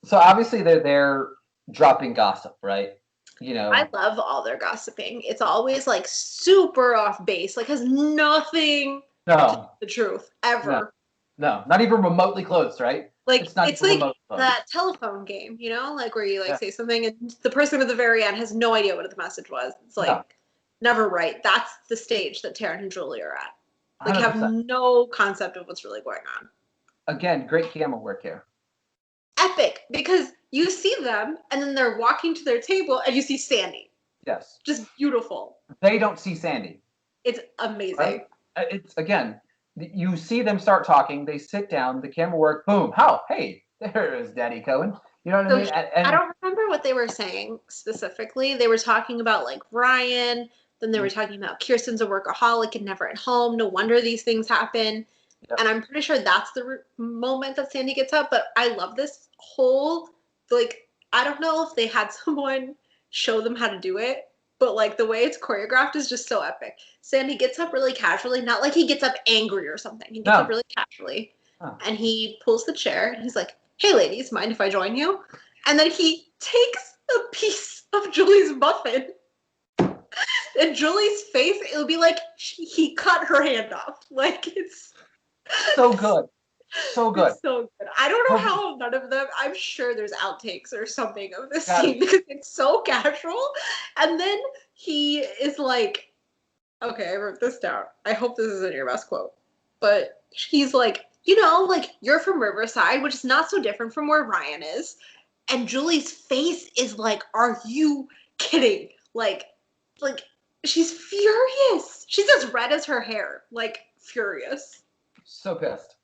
So obviously they're there dropping gossip, right? I love all their gossiping. It's always like super off base, like has nothing to the truth ever. No, not even remotely close, right? Like it's like that telephone game, like where you say something and the person at the very end has no idea what the message was. It's like never right. That's the stage that Taryn and Julie are at. Like 100%. Have no concept of what's really going on. Again, great camera work here. Epic, because you see them and then they're walking to their table and you see Sandy. Yes. Just beautiful. They don't see Sandy. It's amazing. Right? It's, again, you see them start talking, they sit down, the camera work, boom, hey, there is Daddy Cohen. You know what I mean? I don't remember what they were saying specifically. They were talking about like Ryan, then they were talking about Kirsten's a workaholic and never at home. No wonder these things happen. Yep. And I'm pretty sure that's the moment that Sandy gets up. But I love this whole, I don't know if they had someone show them how to do it, but the way it's choreographed is just so epic. Sandy gets up really casually, not like he gets up angry or something. He gets up really casually, and he pulls the chair, and he's like, "Hey, ladies, mind if I join you?" And then he takes a piece of Julie's muffin, and Julie's face, it'll be like he cut her hand off. It's so good. So good. It's so good. I don't know how none of them, I'm sure there's outtakes or something of this scene because it's so casual. And then he is like, okay, I wrote this down. I hope this isn't your best quote. But he's like, you're from Riverside, which is not so different from where Ryan is. And Julie's face is like, are you kidding? Like she's furious. She's as red as her hair. Furious. So pissed.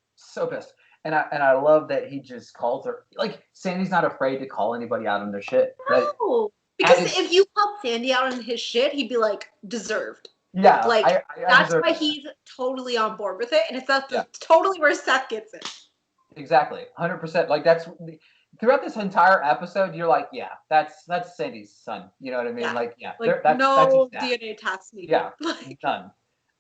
And I love that he just calls her, Sandy's not afraid to call anybody out on their shit. No, because if you called Sandy out on his shit, he'd be like, deserved. Yeah, Like, I that's deserve why that. he's totally on board with it, and that's Yeah, totally where Seth gets it. exactly. 100%. Like that's throughout this entire episode, you're like, yeah, that's Sandy's son. You know what I mean? Yeah. Like, yeah, Like, that's his no dad. DNA tests needed. Yeah, Like, none.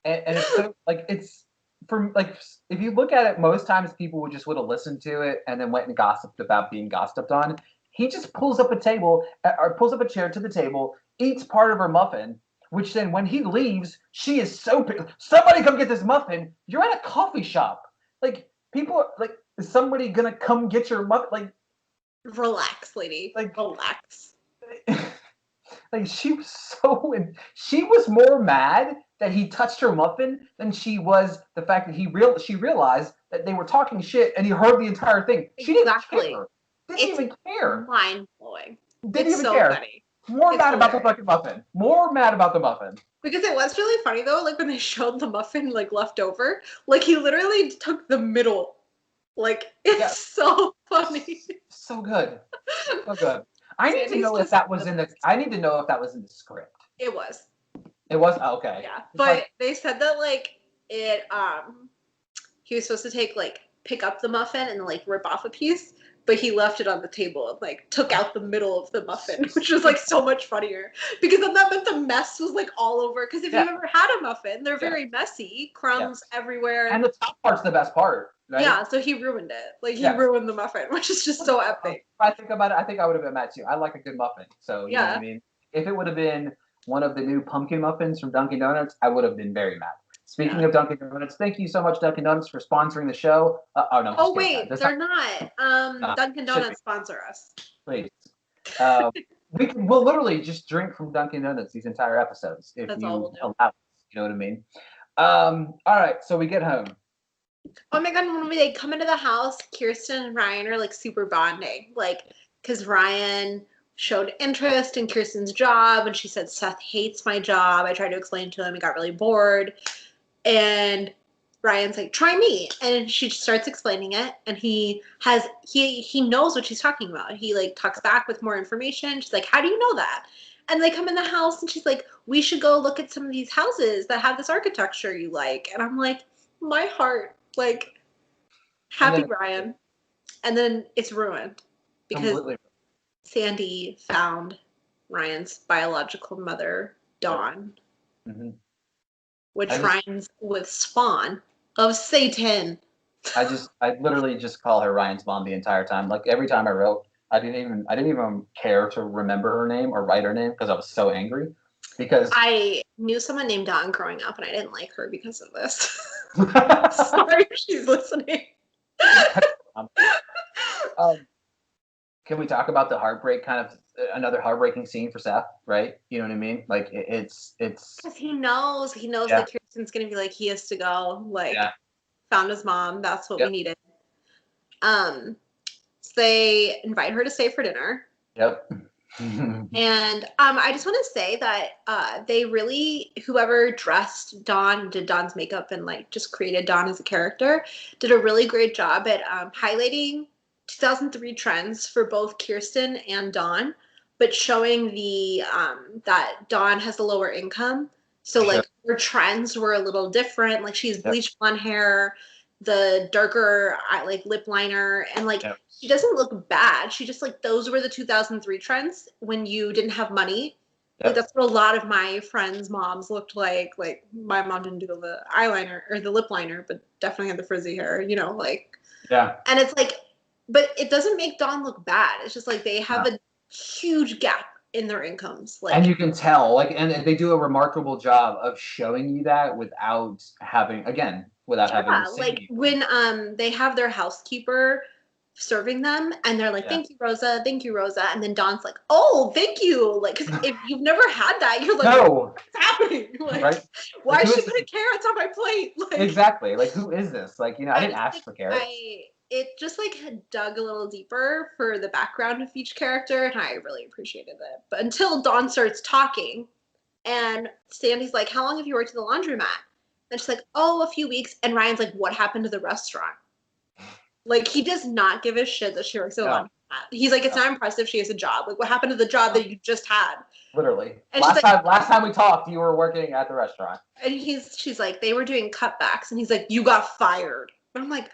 And it's so like it's from like if you look at it, most times people would have listened to it and then went and gossiped about being gossiped on. He just pulls up a table or pulls up a chair to the table, eats part of her muffin, which then when he leaves, she is so somebody come get this muffin. You're at a coffee shop. Like people like is somebody gonna come get your muffin? relax, lady. Like Relax. like she was more mad that he touched her muffin than she was the fact that she realized that they were talking shit and he heard the entire thing. She didn't Exactly. care. Didn't It's even care. mind blowing. Didn't It's even so care. funny. More It's mad about the hilarious. fucking muffin. More mad about the muffin. Because it was really funny though, like when they showed the muffin like left over, like he literally took the middle. Like it's Yeah. so funny. So good. So good. I need to Sandy's know if just that was in the I need to know if that was in the script. it was. It was okay. Yeah. It's But like, they said that like it he was supposed to pick up the muffin and like rip off a piece, but he left it on the table and like took out the middle of the muffin, which was like so much funnier because then that meant the mess was like all over. Because if yeah, you've ever had a muffin, they're yeah, very messy, yeah. crumbs everywhere. And the top part's the best part, right? Yeah, so he ruined it. Like he Yeah. ruined the muffin, which is just so epic. If I think about it, I think I would have been mad too. I like a good muffin. So, you know what I Yeah. mean? If it would have been one of the new pumpkin muffins from Dunkin' Donuts, I would have been very mad. Speaking Yeah. of Dunkin' Donuts, thank you so much, Dunkin' Donuts, for sponsoring the show. Oh, no, Oh just kidding. wait, That's they're not. not, Dunkin' should be, Donuts sponsor us. please. We'll literally just drink from Dunkin' Donuts these entire episodes if That's all you we'll do. allow us. You know what I mean? All right, so we get home. Oh my god, when they come into the house, Kirsten and Ryan are like super bonding. Like, because Ryan showed interest in Kirsten's job and she said, Seth hates my job. I tried to explain to him, he got really bored. And Ryan's like, try me. And she starts explaining it. And he knows what she's talking about. He like talks back with more information. She's like, how do you know that? And they come in the house and she's like, we should go look at some of these houses that have this architecture you like. And I'm like, my heart, like, happy Ryan. And then it's ruined because Completely. Sandy found Ryan's biological mother, Dawn, Mm-hmm. which rhymes with spawn of Satan. I literally just call her Ryan's mom the entire time. Like every time I wrote, I didn't even care to remember her name or write her name because I was so angry. Because I knew someone named Dawn growing up, and I didn't like her because of this. Sorry if she's listening. Can we talk about the heartbreak? Kind of another heartbreaking scene for Seth, right? You know what I mean? Like it's because he knows that Kirsten's gonna be like he has to go. Like found his mom. That's what we needed. So they invite her to stay for dinner. Yep. And I just want to say that they really, whoever dressed Dawn, did Dawn's makeup and like just created Dawn as a character, did a really great job at highlighting 2003 trends for both Kirsten and Dawn, but showing the that Dawn has a lower income. So like her trends were a little different. Like she has bleached blonde hair, the darker like lip liner, and like she doesn't look bad. She just like those were the 2003 trends when you didn't have money. Like that's what a lot of my friends' moms looked like. Like my mom didn't do the eyeliner or the lip liner, but definitely had the frizzy hair, you know, like and it's like, but it doesn't make Dawn look bad. It's just like they have a huge gap in their incomes. Like, and you can tell, like, and they do a remarkable job of showing you that without having having like when they have their housekeeper serving them and they're like, thank you, Rosa, and then Dawn's like, oh, thank you, like, because if you've never had that, you're like, no, what's happening, like, why is she putting carrots on my plate, like, exactly, like, who is this, like, you know, I didn't ask for carrots. It just like dug a little deeper for the background of each character, and I really appreciated it. But until Dawn starts talking and Sandy's like, how long have you worked at the laundromat? And she's like, oh, a few weeks. And Ryan's like, what happened to the restaurant? Like, he does not give a shit that she works at a laundromat. He's like, it's not impressive she has a job. Like, what happened to the job that you just had? Literally. And last time we talked, you were working at the restaurant. And she's like, they were doing cutbacks, and he's like, you got fired. And I'm like,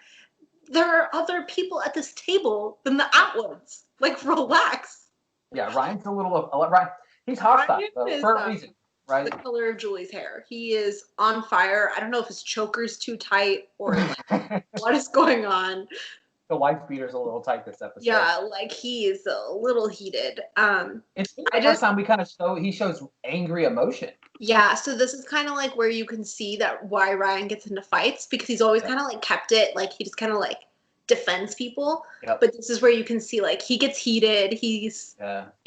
there are other people at this table than the Atwoods. Like, relax. Yeah, Ryan's a little Ryan. He's hostile for a reason, right? The color of Julie's hair. He is on fire. I don't know if his choker's too tight or like what is going on. The wife beater's a little tight this episode. Yeah, like he is a little heated. It's the first time we kind of he shows angry emotion. Yeah, so this is kind of like where you can see that why Ryan gets into fights, because he's always kind of like kept it, like he just kind of like defends people. Yep. But this is where you can see like he gets heated, he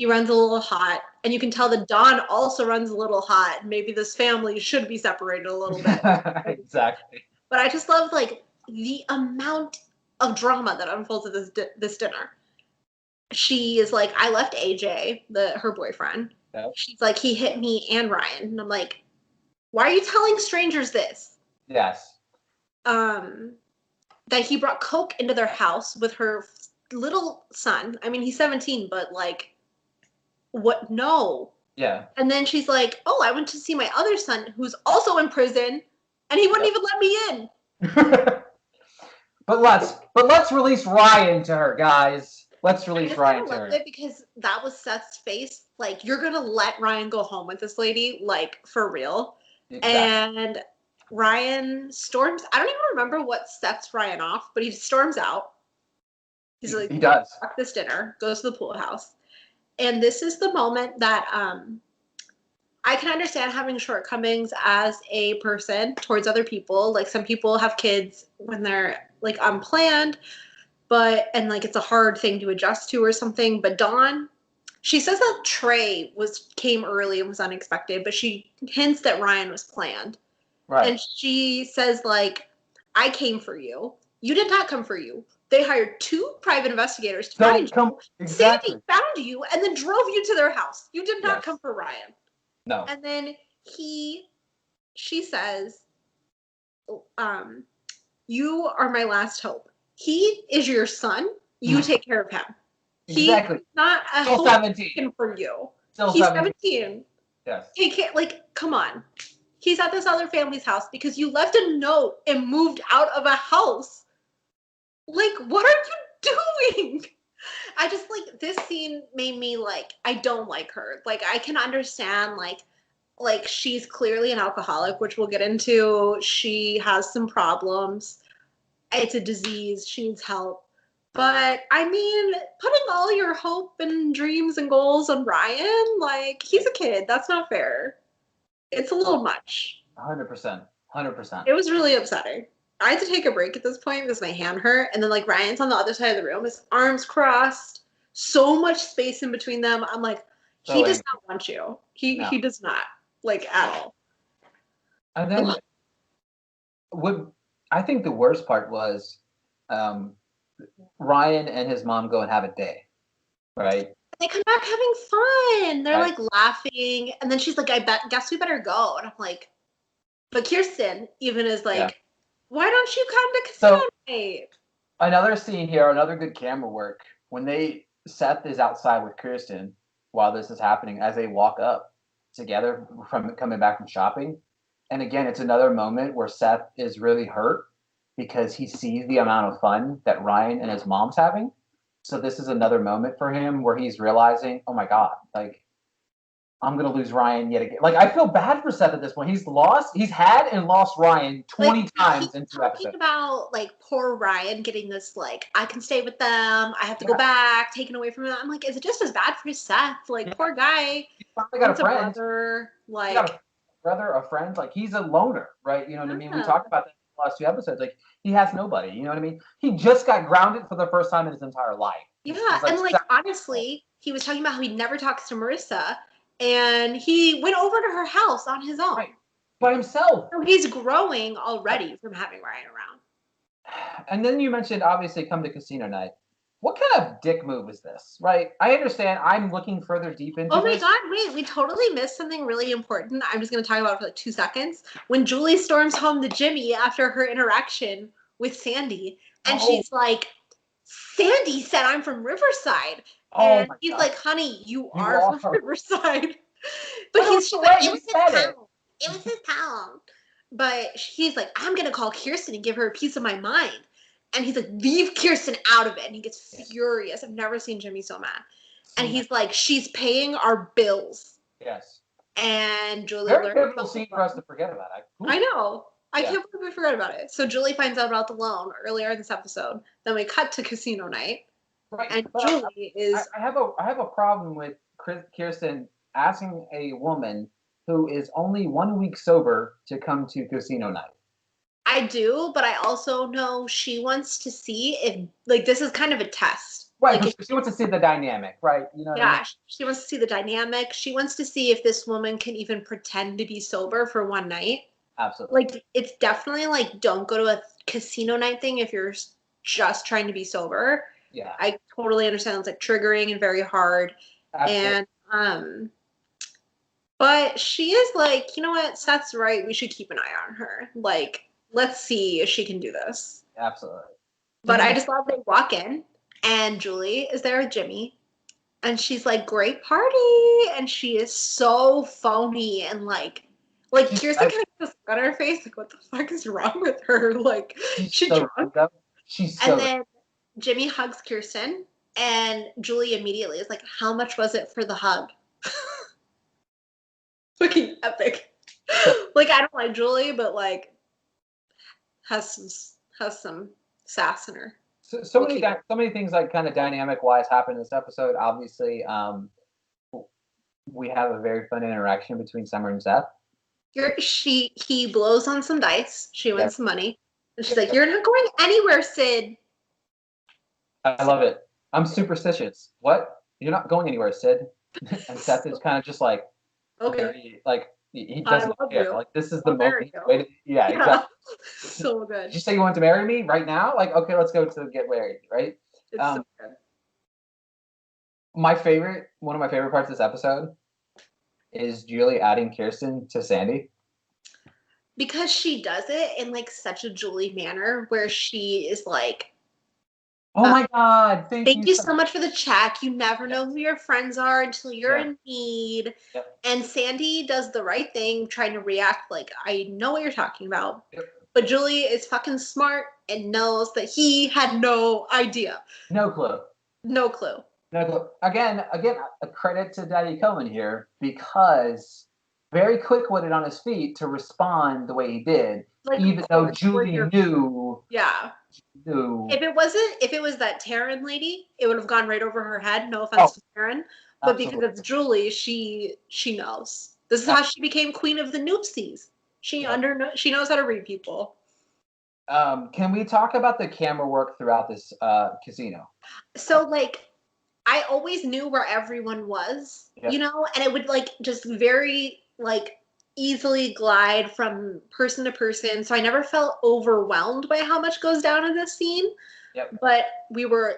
runs a little hot, and you can tell that Dawn also runs a little hot. Maybe this family should be separated a little bit. Exactly. But I just love like the amount of drama that unfolds at this dinner. She is like, I left AJ, her boyfriend. Yep. She's like, he hit me and Ryan. And I'm like, why are you telling strangers this? Yes. That he brought coke into their house with her little son. I mean, he's 17, but like, what? No. Yeah. And then she's like, oh, I went to see my other son who's also in prison, and he wouldn't even let me in. But let's release Ryan to her, guys. Let's release Ryan to her. It because that was Seth's face. Like, you're gonna let Ryan go home with this lady, like for real. Exactly. And Ryan storms. I don't even remember what sets Ryan off, but he storms out. He's like, he does. Fuck this dinner. Goes to the pool house, and this is the moment that I can understand having shortcomings as a person towards other people. Like, some people have kids when they're like unplanned, and like it's a hard thing to adjust to or something. But Dawn, she says that Trey came early and was unexpected, but she hints that Ryan was planned. Right. And she says, like, I came for you. You did not come for you. They hired 2 private investigators to find you. Exactly. Sandy found you and then drove you to their house. You did not come for Ryan. No. And then she says, you are my last hope. He is your son. You take care of him. Exactly. He's not a hope 17 for you. Still he's 17. Yes. He can't, like, come on. He's at this other family's house because you left a note and moved out of a house. Like, what are you doing? I just, like, this scene made me, like, I don't like her. Like, I can understand, like she's clearly an alcoholic, which we'll get into. She has some problems. It's a disease. She needs help. But, I mean, putting all your hope and dreams and goals on Ryan, like, he's a kid. That's not fair. It's a little much. 100%. 100%. It was really upsetting. I had to take a break at this point because my hand hurt. And then, like, Ryan's on the other side of the room, his arms crossed, so much space in between them. I'm like, he does not want you. He does not, like, at all. And then what I think the worst part was Ryan and his mom go and have a day, right? They come back having fun. They're like laughing. And then she's like, guess we better go. And I'm like, but Kirsten even is like, why don't you come to casino night? Another scene here, another good camera work. When Seth is outside with Kirsten while this is happening, as they walk up together from coming back from shopping. And again, it's another moment where Seth is really hurt because he sees the amount of fun that Ryan and his mom's having. So this is another moment for him where he's realizing, oh my God, like, I'm going to lose Ryan yet again. Like, I feel bad for Seth at this point. He's had and lost Ryan 20 times in 2 episodes. Talking about, like, poor Ryan getting this, like, I can stay with them. I have to go back, taken away from them. I'm like, is it just as bad for Seth? Like, poor guy. He's finally got a friend. Brother, like, he got a brother, a friend. Like, he's a loner, right? You know what I mean? We talked about that in the last 2 episodes. Like, he has nobody. You know what I mean? He just got grounded for the first time in his entire life. Yeah, and, like, honestly, he was talking about how he never talks to Marissa. And he went over to her house on his own. Right. By himself. So he's growing already from having Ryan around. And then you mentioned, obviously, come to casino night. What kind of dick move is this, right? I understand. I'm looking further deep into this. Oh my God, wait. We totally missed something really important. I'm just going to talk about it for like 2 seconds. When Julie storms home to Jimmy after her interaction with Sandy, and she's like, Sandy said I'm from Riverside. Oh And my he's god, like, honey, you you are from are. Riverside. But But it was she's the like, way it he was his said town. it. It was his town. But he's like, I'm gonna call Kirsten and give her a piece of my mind. And he's like, leave Kirsten out of it. And he gets Yes. furious. I've never seen Jimmy so mad. And So mad. he's like, she's paying our bills. Yes. And Julie Very learns pivotal about the scene for us loan. to forget about. I know. I Yeah. can't believe we forgot about it. So Julie finds out about the loan earlier in this episode. Then we cut to casino night. Right. And But Julie is I have a problem with Kirsten asking a woman who is only 1 week sober to come to casino night. I do, but I also know she wants to see if like this is kind of a test. Right, Like if she wants to see the dynamic, right? You know what I mean? yeah, she wants to see the dynamic. She wants to see if this woman can even pretend to be sober for one night. Absolutely. Like it's definitely like don't go to a casino night thing if you're just trying to be sober. Yeah, I totally understand it's like triggering and very hard. absolutely. And but she is like, you know what, Seth's right. We should keep an eye on her. Like, let's see if she can do this. Absolutely. But Did I you, just love they walk in and Julie is there with Jimmy and she's like, great party. And she is so phony and like Kirsten kind of just on her face, like, what the fuck is wrong with her? Like, she's she so good, drunk. though. She's And so then Jimmy hugs Kirsten and Julie immediately is like, how much was it for the hug? Fucking epic. good. Like, I don't like Julie, but like, has some sass in her. Okay. So many things like kind of dynamic wise happen in this episode. Obviously, we have a very fun interaction between Summer and Seth. He blows on some dice. She Yeah, wins some money. And she's like, you're not going anywhere, Sid. I love it. I'm superstitious. What? You're not going anywhere, Sid. And Seth is kind of just like Okay. very like he I doesn't love care. you. Like this is the I'll marry moment. you. Wait, yeah, Yeah. exactly. So Did good. you say you want to marry me right now? Like, okay, let's go to get married, right? It's so good. One of my favorite parts of this episode is Julie adding Kirsten to Sandy. Because she does it in like such a Julie manner where she is like, Oh my God! Thank thank you you so so much for the check. You never know who your friends are until you're Yeah. in need. Yep. And Sandy does the right thing, trying to react like, I know what you're talking about. Yep. But Julie is fucking smart and knows that he had no idea. No clue. No clue. No clue. Again, a credit to Daddy Cohen here because very quick-witted on his feet to respond the way he did, Like, even though Julie knew. Yeah. Knew. If it was that Taryn lady, it would have gone right over her head. No offense to Taryn. But Absolutely. because it's Julie, she knows. This is how she became queen of the Noopsies. She knows how to read people. Can we talk about the camera work throughout this casino? So like I always knew where everyone was, you know, and it would like just very like easily glide from person to person. So I never felt overwhelmed by how much goes down in this scene. Yep. But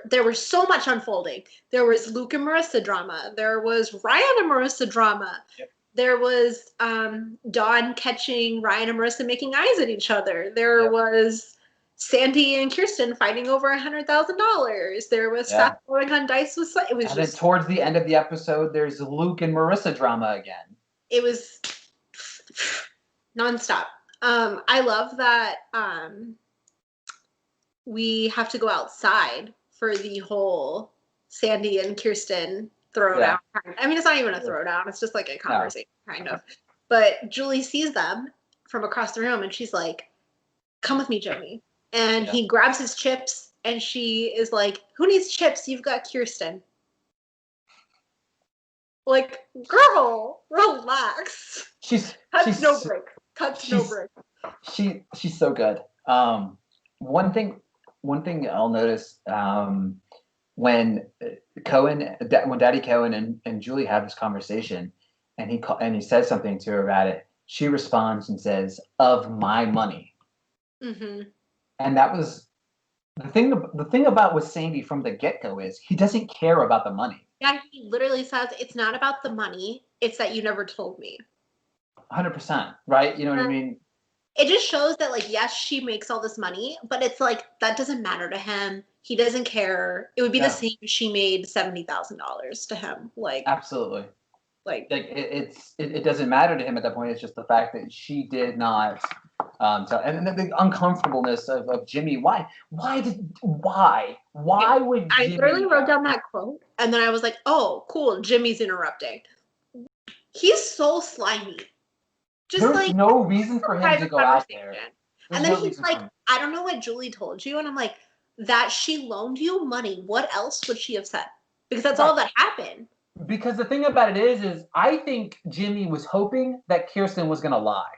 there was so much unfolding. There was Luke and Marissa drama. There was Ryan and Marissa drama. Yep. There was Dawn catching Ryan and Marissa making eyes at each other. There was Sandy and Kirsten fighting over $100,000. There was Seth going on dice with. It was and then towards the end of the episode, there's Luke and Marissa drama again. It was nonstop. I love that we have to go outside for the whole Sandy and Kirsten throwdown. I mean, it's not even a throwdown. It's just like a conversation, kind of. But Julie sees them from across the room, and she's like, come with me, Jimmy. And he grabs his chips, and she is like, who needs chips? You've got Kirsten. Like, girl, relax. Cuts no break. She's so good. One thing I'll notice when Daddy Cohen and Julie have this conversation, and he says something to her about it, she responds and says, "Of my money." Mm-hmm. And that was the thing. The thing about with Sandy from the get-go is he doesn't care about the money. Yeah, he literally says it's not about the money; it's that you never told me. 100%, right? You know what I mean? It just shows that, like, yes, she makes all this money, but it's like that doesn't matter to him. He doesn't care. It would be the No, same if she made $70,000 to him. absolutely. Like It doesn't matter to him at that point. It's just the fact that she did not tell, and then the uncomfortableness of Jimmy. Why would I literally Jimmy? wrote down that quote, and then I was like, "Oh, cool, Jimmy's interrupting." He's so slimy. Just There's like no reason for him to private go out there. conversation. There's And then no he's reason for like, him. I don't know what Julie told you. And I'm like, that she loaned you money. What else would she have said? Because that's all that happened. Because the thing about it is I think Jimmy was hoping that Kirsten was gonna lie.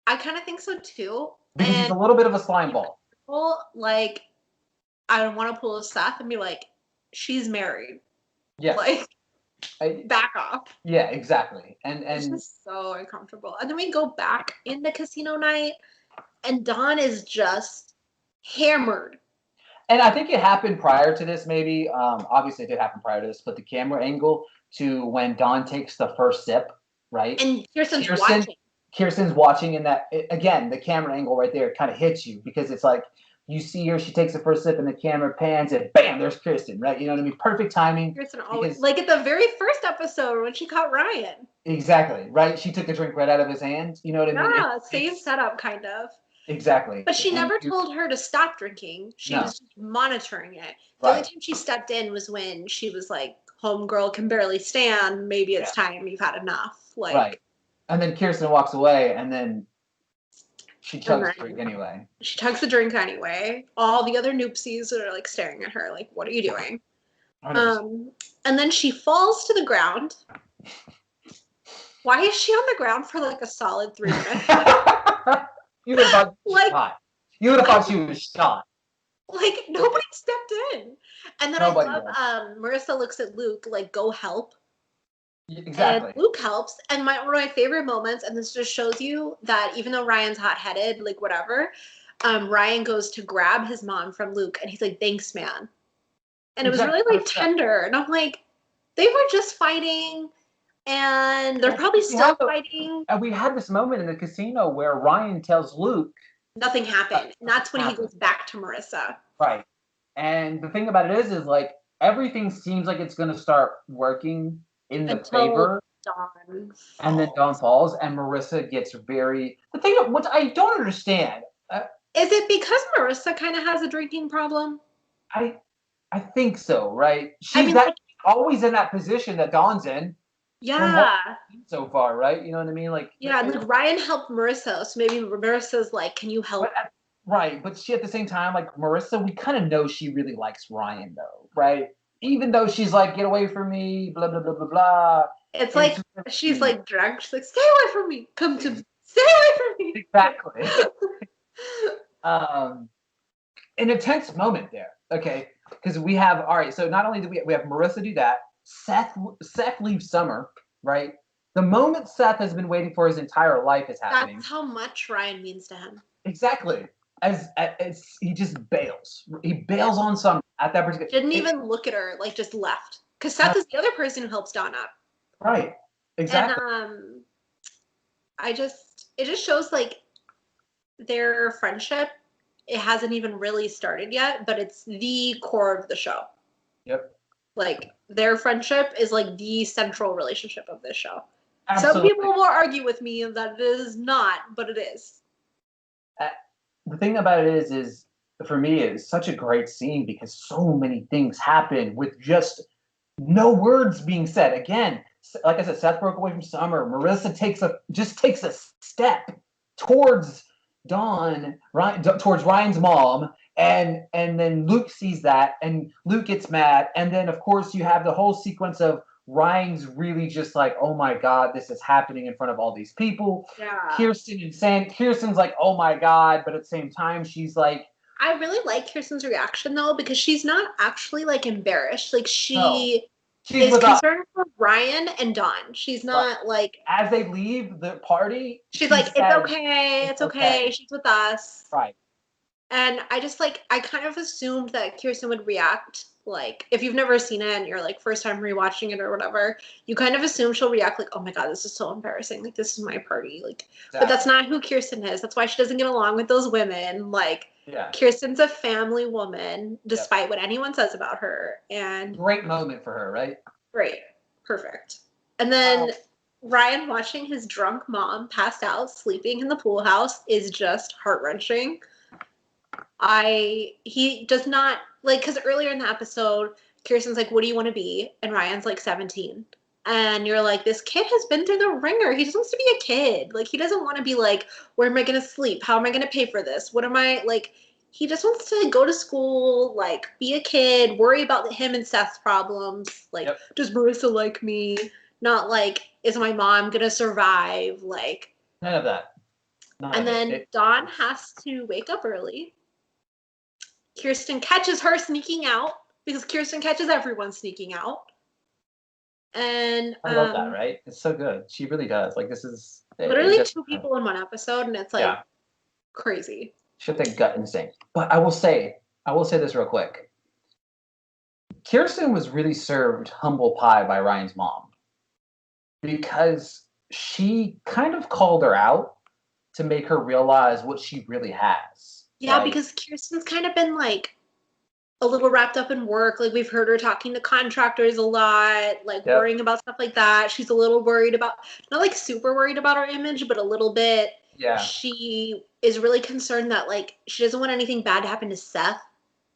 I kind of think so too. Because he's And a little bit of a slime ball. people, like, I don't want to pull a Seth and be like, she's married. Yes. Like, back off. Yeah, exactly. It's just so uncomfortable. And then we go back into casino night, and Dawn is just hammered. And I think it happened prior to this, maybe. Obviously, it did happen prior to this, but the camera angle to when Dawn takes the first sip, right? And Kirsten's watching. Kirsten's watching, and again, the camera angle right there kind of hits you because it's like you see her, she takes the first sip, and the camera pans, and bam, there's Kirsten, right? You know what I mean? Perfect timing. Kirsten always, like at the very first episode when she caught Ryan. Exactly, right? She took the drink right out of his hand. You know what I mean? Yeah, same setup, kind of. Exactly. But she never told her to stop drinking. She was just monitoring it. The only time she stepped in was when she was like, homegirl can barely stand. Maybe it's time. You've had enough. Like, right. And then Kirsten walks away, and then she chugs the drink anyway. She chugs the drink anyway. All the other noopsies are like staring at her like, what are you doing? 100%. And then she falls to the ground. Why is she on the ground for like a solid 3 minutes? You would have thought she was shot. You would have thought she was shot. Like, nobody stepped in. And then nobody I love Marissa looks at Luke like, go help. Exactly. And Luke helps. And one of my favorite moments, and this just shows you that even though Ryan's hot-headed, like whatever, Ryan goes to grab his mom from Luke, and he's like, thanks, man. And it was really like tender. And I'm like, they were just fighting. And they're probably still fighting. And we had this moment in the casino where Ryan tells Luke nothing happened. And that's when he goes back to Marissa. Right. And the thing about it is like everything seems like it's going to start working in the favor. Dawn falls. And then Dawn falls, and Marissa gets very. The thing of what I don't understand. Is it because Marissa kind of has a drinking problem? I think so, right? She's always in that position that Dawn's in. Yeah. So far, right? You know what I mean? Like like Ryan helped Marissa, so maybe Marissa's like, "Can you help?" Right, but she at the same time, like Marissa, we kind of know she really likes Ryan, though, right? Even though she's like, "Get away from me," blah blah blah blah blah. It's like she's like drunk. She's like, "Stay away from me. Come to me. Stay away from me." Exactly. An intense moment there. Okay, because we have So not only do we have Marissa do that. Seth leaves Summer, right? The moment Seth has been waiting for his entire life is happening. That's how much Ryan means to him. Exactly. As he just bails. He bails on Summer at that particular. Didn't even look at her, like just left. Because Seth is the other person who helps Dawn up. Right. Exactly. And it just shows like their friendship. It hasn't even really started yet, but it's the core of the show. Yep. Like their friendship is like the central relationship of this show. Absolutely. Some people will argue with me that it is not, but it is. The thing about it is for me, it's such a great scene because so many things happen with just no words being said. Again, like I said, Seth broke away from Summer. Marissa takes a step towards Dawn, towards Ryan's mom. And then Luke sees that, and Luke gets mad. And then, of course, you have the whole sequence of Ryan's really just like, oh, my God, this is happening in front of all these people. Yeah. Kirsten's like, oh, my God. But at the same time, she's like. I really like Kirsten's reaction, though, because she's not actually, like, embarrassed. Like, she's concerned for Ryan and Dawn. She's not, like. As they leave the party. She's like, it's okay. It's okay. She's with us. Right. And I just I kind of assumed that Kirsten would react like, if you've never seen it and you're like first time rewatching it or whatever, you kind of assume she'll react like, oh my God, this is so embarrassing. Like, this is my party. Like, exactly. But that's not who Kirsten is. That's why she doesn't get along with those women. Like, Yeah. Kirsten's a family woman, Yep. despite what anyone says about her. And Great moment for her, right? great. Perfect. And then Ryan watching his drunk mom passed out, sleeping in the pool house is just heart-wrenching. He does not like, because earlier in the episode, Kirsten's like, "What do you want to be?" And Ryan's like 17. And you're like, this kid has been through the ringer. He just wants to be a kid. Like, he doesn't want to be like, where am I going to sleep? How am I going to pay for this? What am I like? He just wants to go to school, like, be a kid, worry about him and Seth's problems. Like, Yep. does Marissa like me? Not like, is my mom going to survive? Like, None of that. None and of it. then Dawn has to wake up early. Kirsten catches her sneaking out because Kirsten catches everyone sneaking out. And I love that, right? It's so good. She really does. Like, this is literally two people in one episode, and it's like crazy. She had that gut instinct. But I will say this real quick. Kirsten was really served humble pie by Ryan's mom because she kind of called her out to make her realize what she really has. Yeah, right? because Kirsten's kind of been like a little wrapped up in work. Like, we've heard her talking to contractors a lot, like worrying about stuff like that. She's a little worried about, not like super worried about her image, but a little bit. Yeah. She is really concerned that like she doesn't want anything bad to happen to Seth.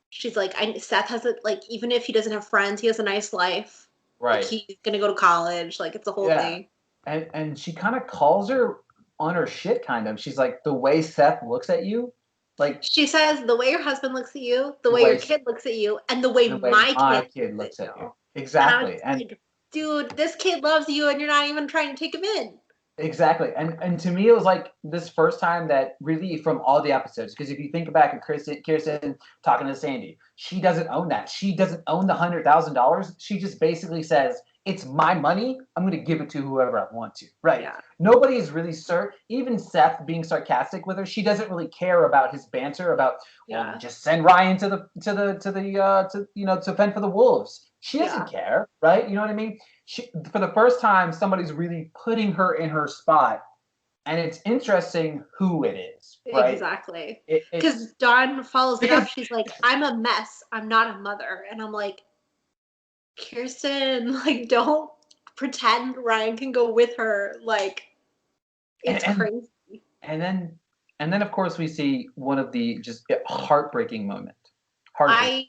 She's like, Seth has it, like, even if he doesn't have friends, he has a nice life. Right. Like, he's gonna go to college. Like, it's a whole thing. And she kind of calls her on her shit, kind of. She's like, the way Seth looks at you, like, she says, the way your husband looks at you, the way your kid looks at you, and the way my kid looks at you. Exactly. And like, dude, this kid loves you, and you're not even trying to take him in. Exactly. And to me, it was like this first time that really from all the episodes, because if you think back at Kirsten talking to Sandy, she doesn't own that. She doesn't own the $100,000. She just basically says, it's my money. I'm going to give it to whoever I want to. Right. Yeah. Nobody is really even Seth being sarcastic with her. She doesn't really care about his banter about, well, just send Ryan to fend for the wolves. She doesn't care. Right. You know what I mean? For the first time, somebody's really putting her in her spot, and it's interesting who it is, right? Exactly. Because Dawn follows it up. She's like, I'm a mess. I'm not a mother. And I'm like, Kirsten, like, don't pretend Ryan can go with her. Like, it's crazy. And then, of course, we see one of the just heartbreaking moments. I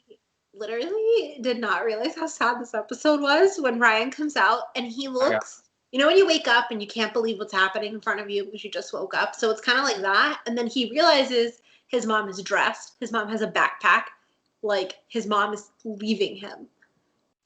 literally did not realize how sad this episode was when Ryan comes out and he looks, you know, when you wake up and you can't believe what's happening in front of you because you just woke up. So it's kind of like that. And then he realizes his mom is dressed. His mom has a backpack. Like, his mom is leaving him.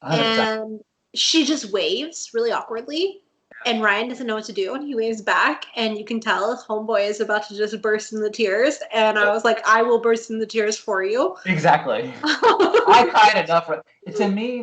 100%. And she just waves really awkwardly. And Ryan doesn't know what to do, and he waves back, and you can tell his homeboy is about to just burst into tears. And I was like, I will burst into tears for you. Exactly. I cried enough. To me,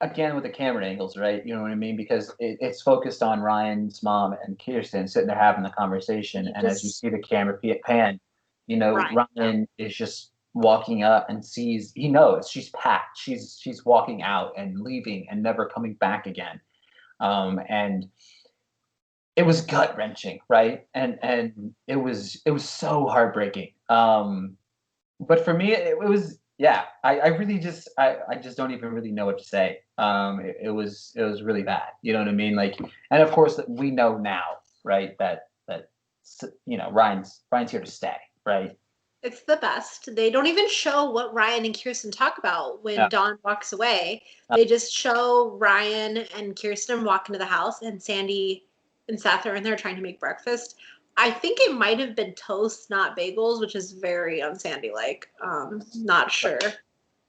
again, with the camera angles, right? You know what I mean? Because it's focused on Ryan's mom and Kirsten sitting there having the conversation. And as you see the camera pan, you know, Ryan is just walking up and he knows she's packed. She's walking out and leaving and never coming back again. And it was gut wrenching, right? And it was so heartbreaking. But for me, it was, I really just, I just don't even really know what to say. It was really bad. You know what I mean? Like, and of course we know now, right? That you know, Ryan's here to stay, right? It's the best. They don't even show what Ryan and Kirsten talk about when Dawn walks away. They just show Ryan and Kirsten walk into the house, and Sandy and Seth are in there trying to make breakfast. I think it might have been toast, not bagels, which is very un-Sandy-like. Not sure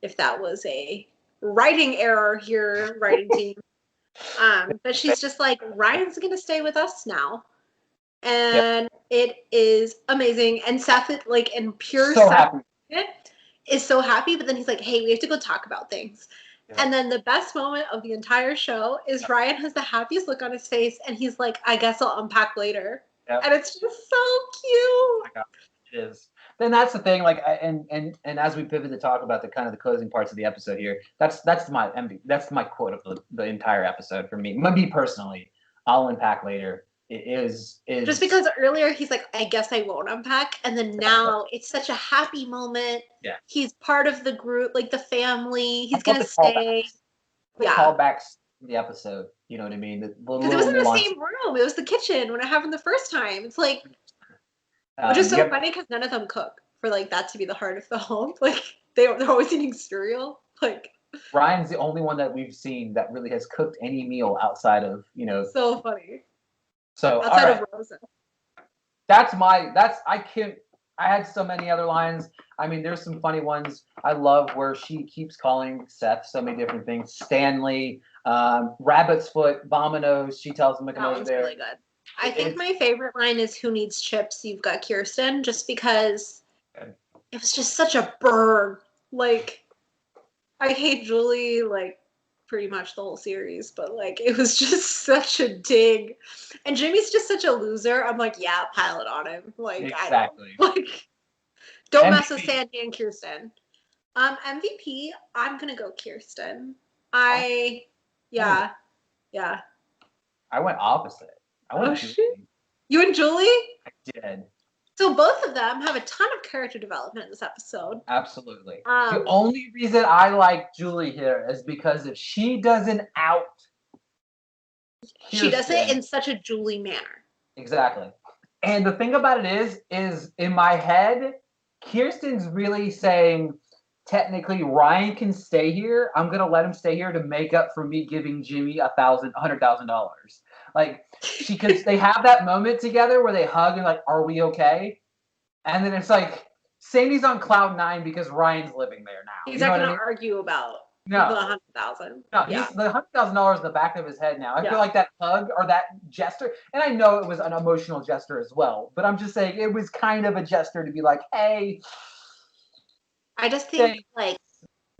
if that was a writing error here, writing team. But she's just like, Ryan's going to stay with us now. And it is amazing. And Seth, like, in pure Seth, is so happy. But then he's like, hey, we have to go talk about things. And then the best moment of the entire show is Ryan has the happiest look on his face, and he's like, I guess I'll unpack later. And it's just so cute. It is. Then that's the thing, like, and as we pivot to talk about the kind of the closing parts of the episode here, that's my quote of the entire episode for me. Me personally, I'll unpack later. is Just because earlier he's like, I guess I won't unpack. And then now it's such a happy moment. yeah. He's part of the group, like the family. He's I love going to stay. the Yeah. callbacks in the episode. You know what I mean? The Because it was little in the nuance. same room. It was the kitchen when it happened the first time. It's like, which is so funny because none of them cook for like that to be the heart of the home. Like they're always eating cereal. Like Ryan's the only one that we've seen that really has cooked any meal outside of, you know. So funny. So outside of Rosa. I had so many other lines. I mean, there's some funny ones. I love where she keeps calling Seth so many different things. Stanley, Rabbit's Foot, Vominos. She tells him to come over there. Really good. I think my favorite line is "Who needs chips? You've got Kirsten," just because it was just such a burn. Like, I hate Julie, like, pretty much the whole series, but like, it was just such a dig. And Jimmy's just such a loser. I'm like, yeah, pile it on him. Like, exactly. Don't mess with Sandy and Kirsten. MVP, I'm gonna go Kirsten. Yeah. I went opposite. I went Julie. You and Julie? I did. So both of them have a ton of character development in this episode. Absolutely. The only reason I like Julie here is because if she doesn't out Kirsten, she does it in such a Julie manner. Exactly. And the thing about it is in my head, Kirsten's really saying, technically, Ryan can stay here. I'm gonna let him stay here to make up for me giving Jimmy $100,000. Like because they have that moment together where they hug and like, are we okay? And then it's like Sandy's on cloud 9 because Ryan's living there now. He's not gonna argue about the $100,000. No, he's the $100,000 in the back of his head now. I feel like that hug or that gesture, and I know it was an emotional gesture as well, but I'm just saying it was kind of a gesture to be like, hey. I just think like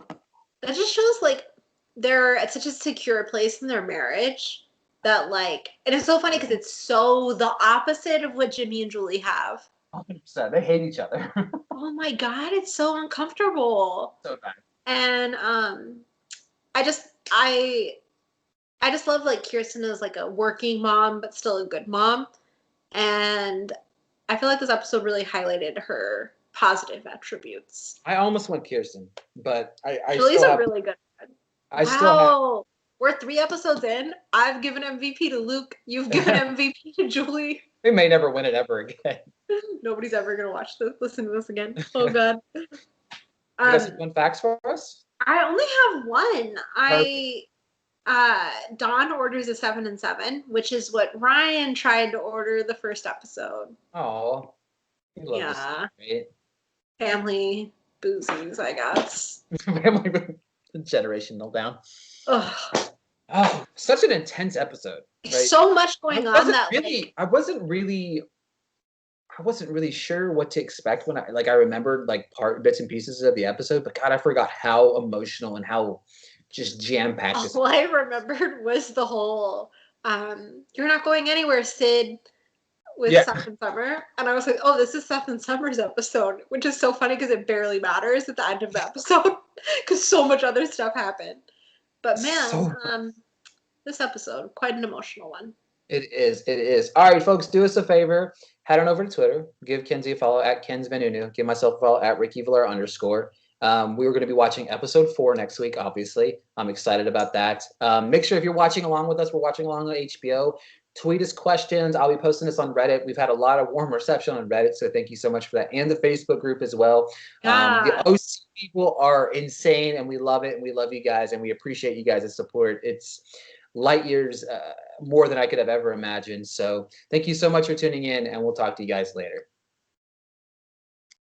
that just shows like they're at such a secure place in their marriage that like, and it's so funny because it's so the opposite of what Jimmy and Julie have. 100%. They hate each other. Oh my God, it's so uncomfortable. So bad. And I just love like Kirsten is like a working mom but still a good mom, and I feel like this episode really highlighted her positive attributes. I almost went Kirsten, but I Julie's a really good one. Wow. We're 3 episodes in. I've given MVP to Luke. You've given MVP to Julie. We may never win it ever again. Nobody's ever gonna listen to this again. Oh God. You got some fun facts for us? I only have one. Dawn orders a 7 and 7, which is what Ryan tried to order the first episode. Oh, yeah. Family boozies, I guess. Family generational down. Ugh. Oh, such an intense episode. Right? So much going on that really, I wasn't really sure what to expect when I remembered like bits and pieces of the episode, but God, I forgot how emotional and how just jam-packed. All I remembered was the whole "You're not going anywhere, Sid" with Seth and Summer, and I was like, "Oh, this is Seth and Summer's episode," which is so funny because it barely matters at the end of the episode because so much other stuff happened. But man, this episode, quite an emotional one. It is. All right, folks, do us a favor. Head on over to Twitter. Give Kenzie a follow at KensVanunu. Give myself a follow at RickyValer_. We were going to be watching episode 4 next week, obviously. I'm excited about that. Make sure if you're watching along with us, we're watching along on HBO. Tweet us questions. I'll be posting this on Reddit. We've had a lot of warm reception on Reddit, so thank you so much for that. And the Facebook group as well. The OC people are insane, and we love it, and we love you guys, and we appreciate you guys' support. It's light years more than I could have ever imagined. So thank you so much for tuning in, and we'll talk to you guys later.